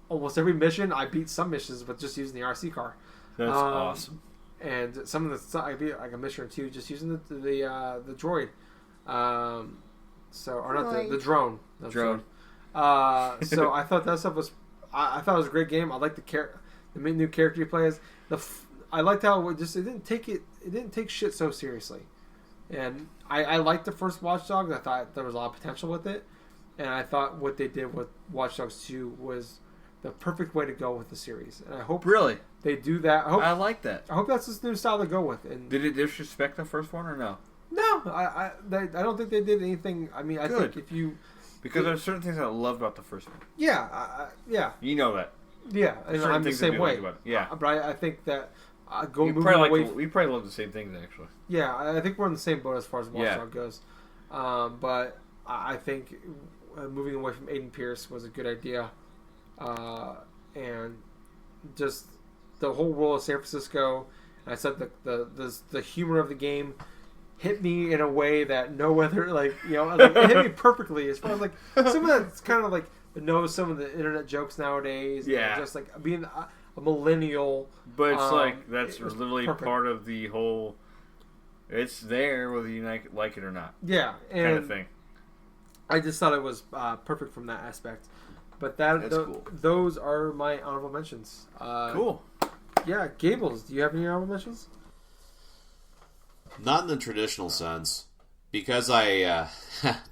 almost every mission. I beat some missions with just using the RC car. That's awesome. And some of the I beat like a mission or two just using the droid. Or not the drone. No, drone. So I thought that stuff was. I thought it was a great game. I liked the new character you play as. I liked how it didn't take shit so seriously, and I liked the first Watch Dogs. I thought there was a lot of potential with it, and I thought what they did with Watch Dogs 2 was the perfect way to go with the series. And I hope they do that. I like that. I hope that's this new style to go with. And did it disrespect the first one or no? No, I don't think they did anything. I mean, I think if you because there's certain things I love about the first one. Yeah, yeah. You know that. Yeah, and I'm the same way. Yeah, but I think that we probably love the same things actually. Yeah, I think we're in the same boat as far as Watch Dogs goes. But I think moving away from Aiden Pierce was a good idea, and just the whole world of San Francisco. And I said the humor of the game hit me in a way that no other, like, you know, like, it hit me perfectly. As far as, like, some of that's kind of, like, knows some of the internet jokes nowadays. Yeah. And just, like, being a millennial. But it's like, that's it was literally perfect. part of the whole, it's there whether you like it or not. Yeah. And kind of thing. I just thought it was perfect from that aspect. But cool. Those are my honorable mentions. Cool. Yeah, Gables, do you have any honorable mentions? Not in the traditional sense. Because I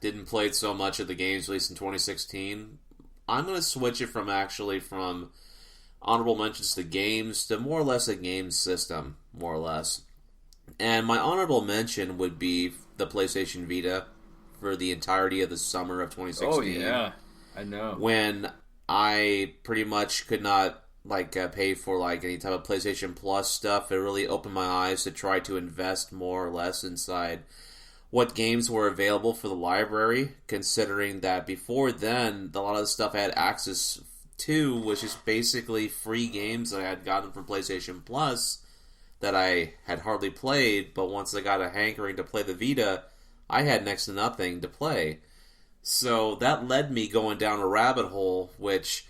didn't play so much of the games released in 2016, I'm going to switch it from honorable mentions to games to more or less a game system, more or less. And my honorable mention would be the PlayStation Vita for the entirety of the summer of 2016. Oh, yeah. I know. When I pretty much could not pay for any type of PlayStation Plus stuff. It really opened my eyes to try to invest more or less inside what games were available for the library, considering that before then, a lot of the stuff I had access to was just basically free games that I had gotten from PlayStation Plus that I had hardly played, but once I got a hankering to play the Vita, I had next to nothing to play. So that led me going down a rabbit hole, which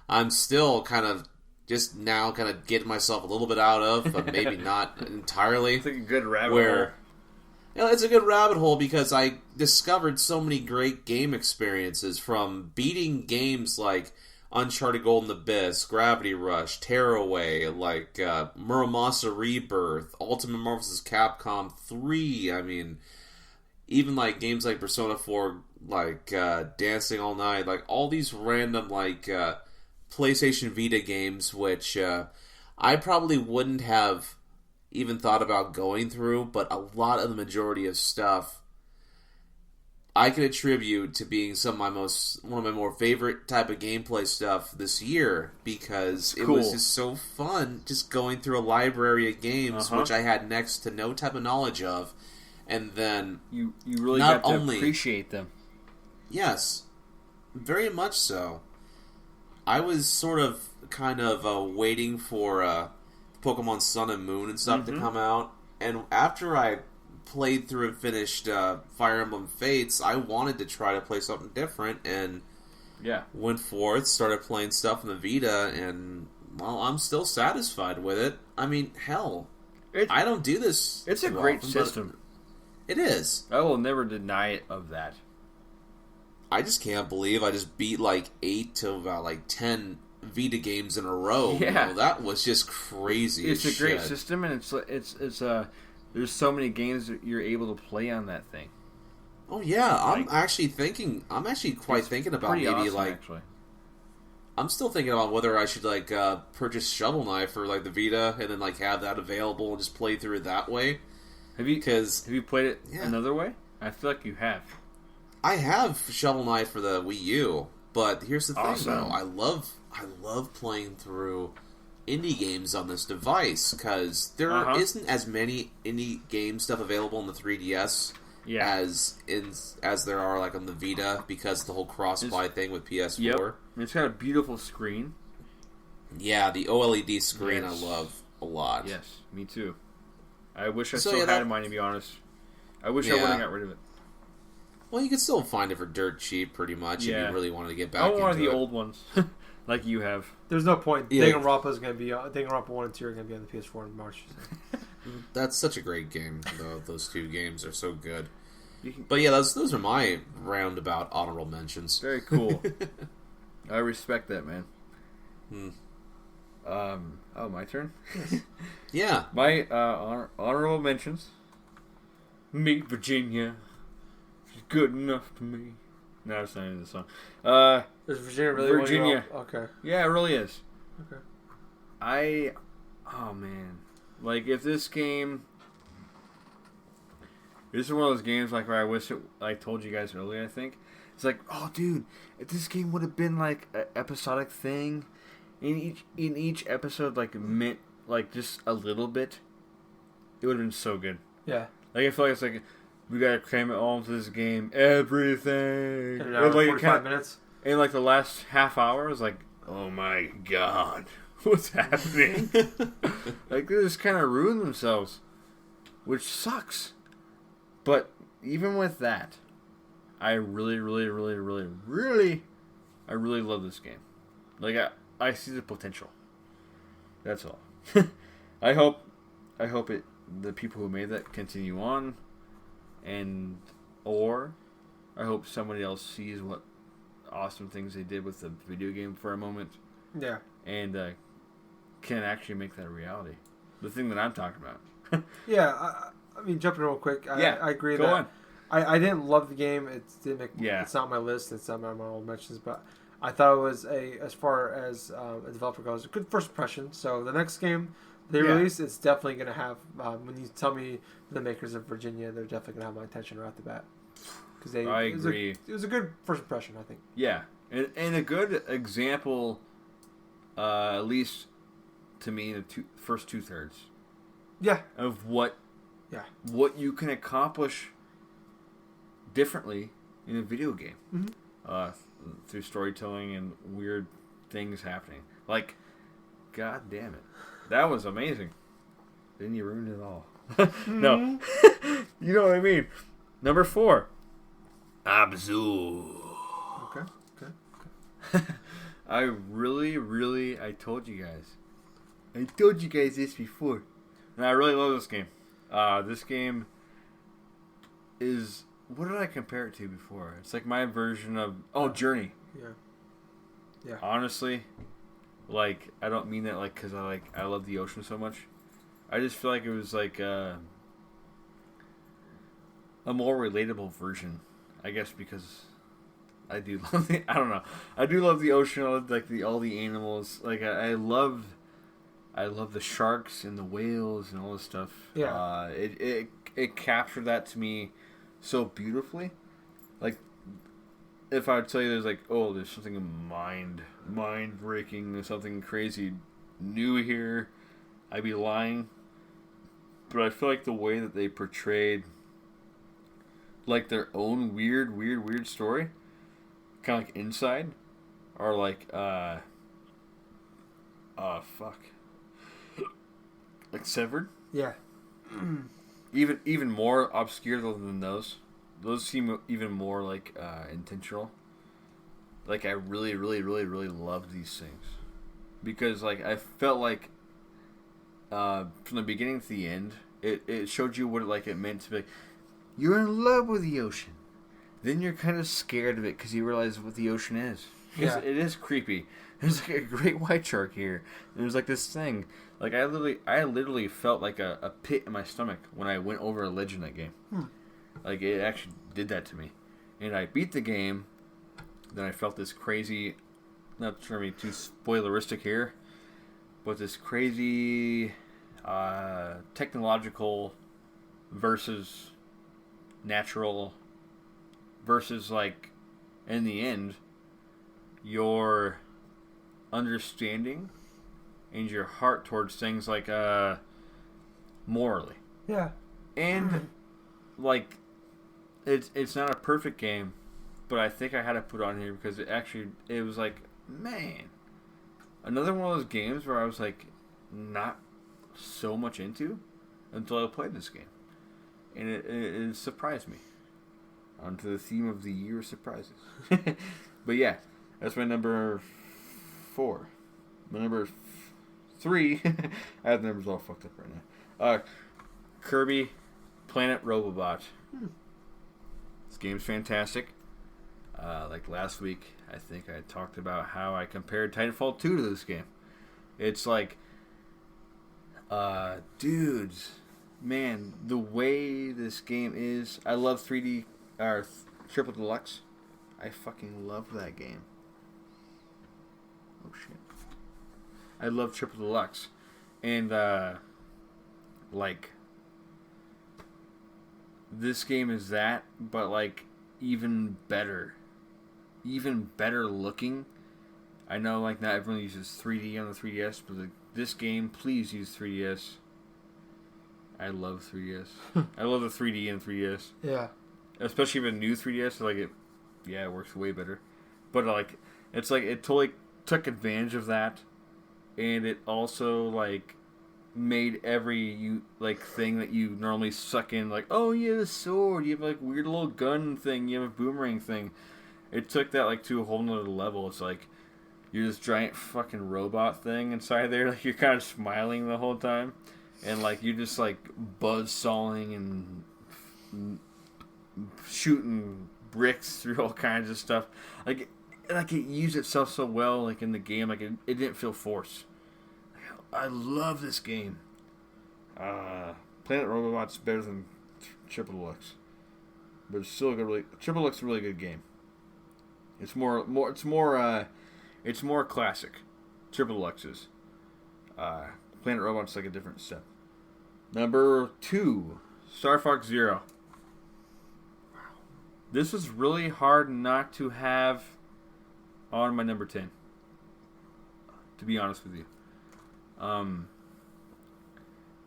I'm still just now getting myself a little bit out of, but maybe not entirely. It's like a good rabbit hole. You know, it's a good rabbit hole because I discovered so many great game experiences, from beating games like Uncharted Golden Abyss, Gravity Rush, Tearaway, Muramasa Rebirth, Ultimate Marvel vs. Capcom 3. I mean, even games like Persona 4, Dancing All Night, all these random PlayStation Vita games, which I probably wouldn't have even thought about going through, but a lot of the majority of stuff I can attribute to being one of my more favorite type of gameplay stuff this year, because it was just so fun just going through a library of games which I had next to no type of knowledge of, and then you really got to appreciate them. Yes, very much so. I was sort of waiting for Pokemon Sun and Moon and stuff to come out, and after I played through and finished Fire Emblem Fates, I wanted to try to play something different, and went forth, started playing stuff on the Vita, and I'm still satisfied with it. I mean, hell, I don't do this. It's a great system. It is. I will never deny it of that. I just can't believe I just beat 8 to about 10 Vita games in a row. Yeah, you know, that was just crazy. It's a great system, and it's there's so many games that you're able to play on that thing. Oh yeah, I'm actually quite thinking about maybe awesome, actually. I'm still thinking about whether I should purchase Shovel Knight for the Vita and then have that available and just play through it that way. Have you played it another way? I feel like you have. I have Shovel Knight for the Wii U, but here's the thing though. I love playing through indie games on this device, because there isn't as many indie game stuff available on the 3DS as there are on the Vita, because of the whole cross-buy thing with PS4. Yep. It's got a beautiful screen. Yeah, the OLED screen I love a lot. Yes, me too. I wish I still had mine, to be honest. I wish I wouldn't have got rid of it. Well, you could still find it for dirt cheap, pretty much, if you really wanted to get back into it. I want one of the old ones, like you have. There's no point. Danganronpa is going to be Danganronpa 1 and 2 are going to be on the PS4 in March. So. That's such a great game, though. Those two games are so good. But yeah, those are my roundabout honorable mentions. Very cool. I respect that, man. My turn? Yeah. My honorable mentions. Meet Virginia. She's good enough to me. No, it's not in the song. Is Virginia really Virginia? Okay. Yeah, it really is. Okay. Oh man, if this game, this is one of those games where I wish it, I told you guys earlier. I think it's oh dude, if this game would have been an episodic thing, in each episode meant just a little bit, it would have been so good. Yeah. I feel like it's we gotta cram it all into this game, everything. In an hour, 45 minutes. And the last half hour is oh my god. What's happening? Like, they just kind of ruin themselves, which sucks. But even with that, I really love this game. Like, I see the potential. That's all. I hope the people who made that continue on, or I hope somebody else sees what awesome things they did with the video game for a moment. Yeah. And can actually make that a reality. The thing that I'm talking about. Yeah, I mean, jumping real quick. I agree go that on. I didn't love the game. It didn't make. Yeah. It's not on my list. It's not on my honorable mentions. But I thought it was as far as a developer goes, a good first impression. So the next game they release, it's definitely going to have. When you tell me the makers of Virginia, they're definitely going to have my attention right off the bat. Because I agree. It was a good first impression, I think. Yeah, and a good example, at least to me, in the first 2/3. Yeah. Of what you can accomplish differently in a video game. Mm-hmm. Through storytelling and weird things happening. Like, god damn it. That was amazing. Then you ruined it all. No. You know what I mean. Number 4. Abzu. Okay. I really, I told you guys this before. And I really love this game. This game is, what did I compare it to before? It's like my version of, Journey. Yeah. Honestly, like, I don't mean that like because I love the ocean so much. I just feel like it was like a more relatable version, I guess, because I do love I do love the ocean. I love like all the animals. Like I love the sharks and the whales and all this stuff. Yeah. It captured that to me so beautifully. Like, if I would tell you there's something mind breaking, there's something crazy new here, I'd be lying. But I feel like the way that they portrayed like their own weird story, kind of like Inside, or like like Severed. Yeah. Even more obscure than those. Those seem even more like intentional. Like, I really love these things because like I felt like from the beginning to the end, it showed you what it meant to be. Like, you're in love with the ocean, then you're kind of scared of it because you realize what the ocean is. Yeah. It is creepy. There's like a great white shark here. There's like this thing. Like I literally felt like a pit in my stomach when I went over a ledge in that game. Like, it actually did that to me. And I beat the game. Then I felt this crazy, not trying to be too spoileristic here, but this crazy technological versus natural versus, like, in the end, your understanding and your heart towards things like morally. Yeah. And like it's not a perfect game, but I think I had to put it on here because it was like, man, another one of those games where I was like not so much into until I played this game, and it surprised me. Onto the theme of the year, surprises. But yeah, that's my number 4. My number 3, I have the numbers all fucked up right now. Kirby Planet Robobot. This game's fantastic. Like last week, I think I talked about how I compared Titanfall 2 to this game. It's like, dudes, man, the way this game is, I love 3D or Triple Deluxe. I fucking love that game. Oh shit. I love Triple Deluxe. And like, this game is that, but like even better looking. I know like not everyone uses 3D on the 3DS, but this game, please use 3DS. I love 3DS. I love the 3D in 3DS. Yeah. Especially with a new 3DS, like it works way better. But like, it's like it totally took advantage of that and it also like made every thing that you normally suck in, like, oh, you have a sword, you have like weird little gun thing, you have a boomerang thing. It took that like to a whole nother level. It's like you're this giant fucking robot thing inside there, like you're kind of smiling the whole time, and like you're just like buzzsawing and shooting bricks through all kinds of stuff. Like it used itself so well, like in the game, like it didn't feel forced. I love this game. Planet Robot's better than Triple Deluxe, but it's still a good. Triple Deluxe is a really good game. It's more classic. Triple Deluxe is. Planet Robot's like a different step. Number 2, Star Fox Zero. Wow. This was really hard not to have on my number 10. To be honest with you.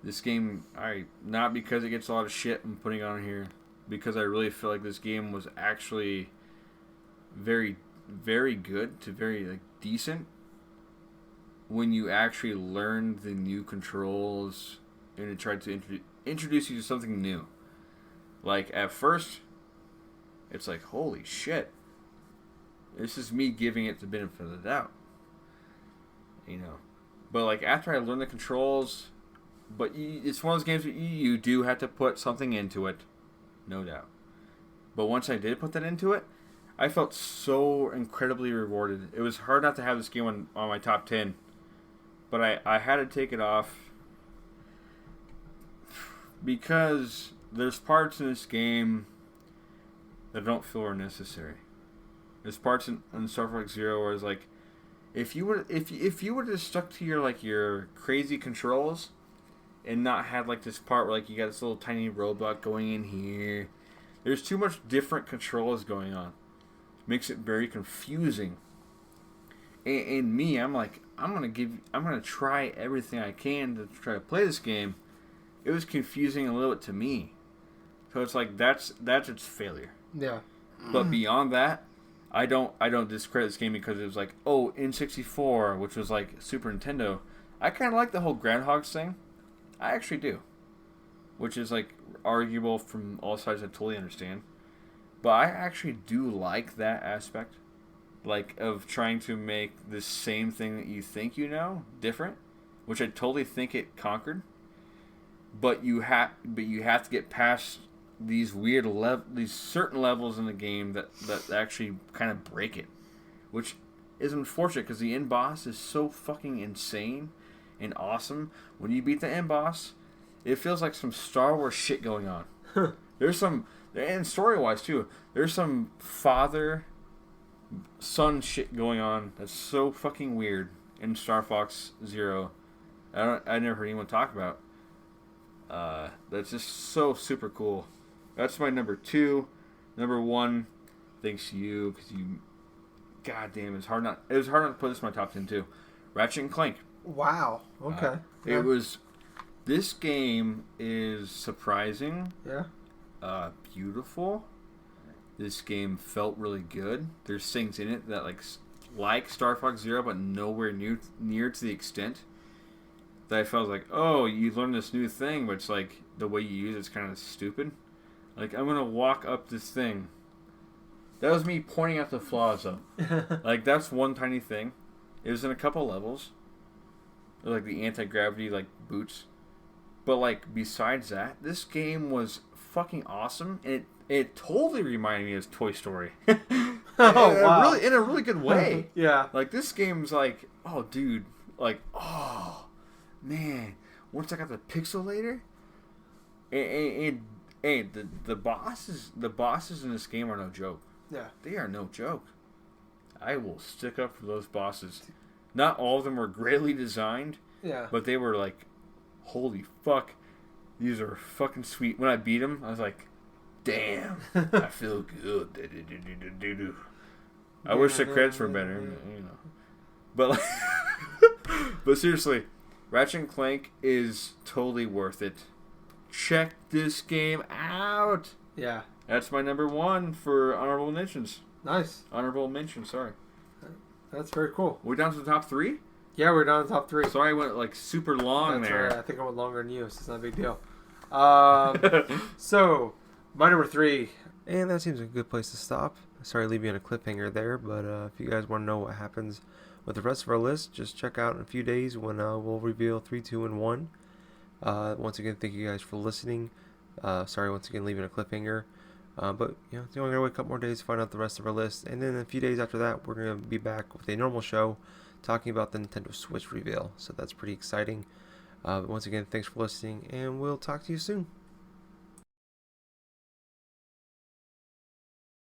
This game, not because it gets a lot of shit I'm putting on here, because I really feel like this game was actually very, very good to very like decent when you actually learned the new controls and it tried to introduce you to something new. Like at first, it's like, holy shit, this is me giving it the benefit of the doubt, you know. But like after I learned the controls, but it's one of those games where you do have to put something into it, no doubt. But once I did put that into it, I felt so incredibly rewarded. It was hard not to have this game on my top 10, but I had to take it off because there's parts in this game that I don't feel are necessary. There's parts in Star Fox Zero where it's like, if you would have stuck to your crazy controls and not had like this part where like you got this little tiny robot going in here, there's too much different controls going on. Makes it very confusing. And me, I'm like, I'm gonna try everything I can to try to play this game. It was confusing a little bit to me, so it's like that's its failure. Yeah. But beyond that, I don't discredit this game because it was like, oh, N64, which was like Super Nintendo. I kind of like the whole Groundhogs thing. I actually do, which is like arguable from all sides. I totally understand. But I actually do like that aspect, like of trying to make the same thing that you think you know different, which I totally think it conquered. But you have to get past these weird these certain levels in the game that actually kind of break it, which is unfortunate because the end boss is so fucking insane and awesome. When you beat the end boss, it feels like some Star Wars shit going on. There's some. And story-wise, too, there's some father-son shit going on that's so fucking weird in Star Fox Zero. I never heard anyone talk about. That's just so super cool. That's my number 2. Number 1, thanks to you, because you... God damn, it was hard not to put this in my top 10, too. Ratchet and Clank. Wow. Okay. It was... This game is surprising. Yeah. Beautiful. This game felt really good. There's things in it that like Star Fox Zero, but nowhere near to the extent that I felt like, oh, you learned this new thing, but it's like the way you use it's kind of stupid. Like, I'm gonna walk up this thing. That was me pointing out the flaws, though. Like, that's one tiny thing. It was in a couple levels. It was like the anti-gravity boots. But like besides that, this game was fucking awesome, and it totally reminded me of Toy Story. Wow. In a really good way. Yeah. Like this game's like, oh dude, like, oh man, once I got the pixelator, and the bosses in this game are no joke. Yeah. They are no joke. I will stick up for those bosses. Not all of them were greatly designed. Yeah. But they were like, holy fuck, these are fucking sweet. When I beat them, I was like, damn, I feel good. I wish the credits were better, you know. But like, but seriously, Ratchet and Clank is totally worth it. Check this game out. Yeah. That's my number 1 for honorable mentions. Nice. Honorable mention, sorry. That's very cool. We're down to the top 3? Yeah, we're down to the top 3. Sorry I went like super long That's there. right. I think I went longer than you, so it's not a big deal. So, my number 3. And that seems a good place to stop. Sorry to leave you on a cliffhanger there, but if you guys want to know what happens with the rest of our list, just check out in a few days when we'll reveal 3, 2, and 1. Once again, thank you guys for listening. Sorry once again leaving a cliffhanger. But it's only going to wait a couple more days to find out the rest of our list. And then a few days after that, we're going to be back with a normal show talking about the Nintendo Switch reveal. So that's pretty exciting. Once again, thanks for listening, and we'll talk to you soon.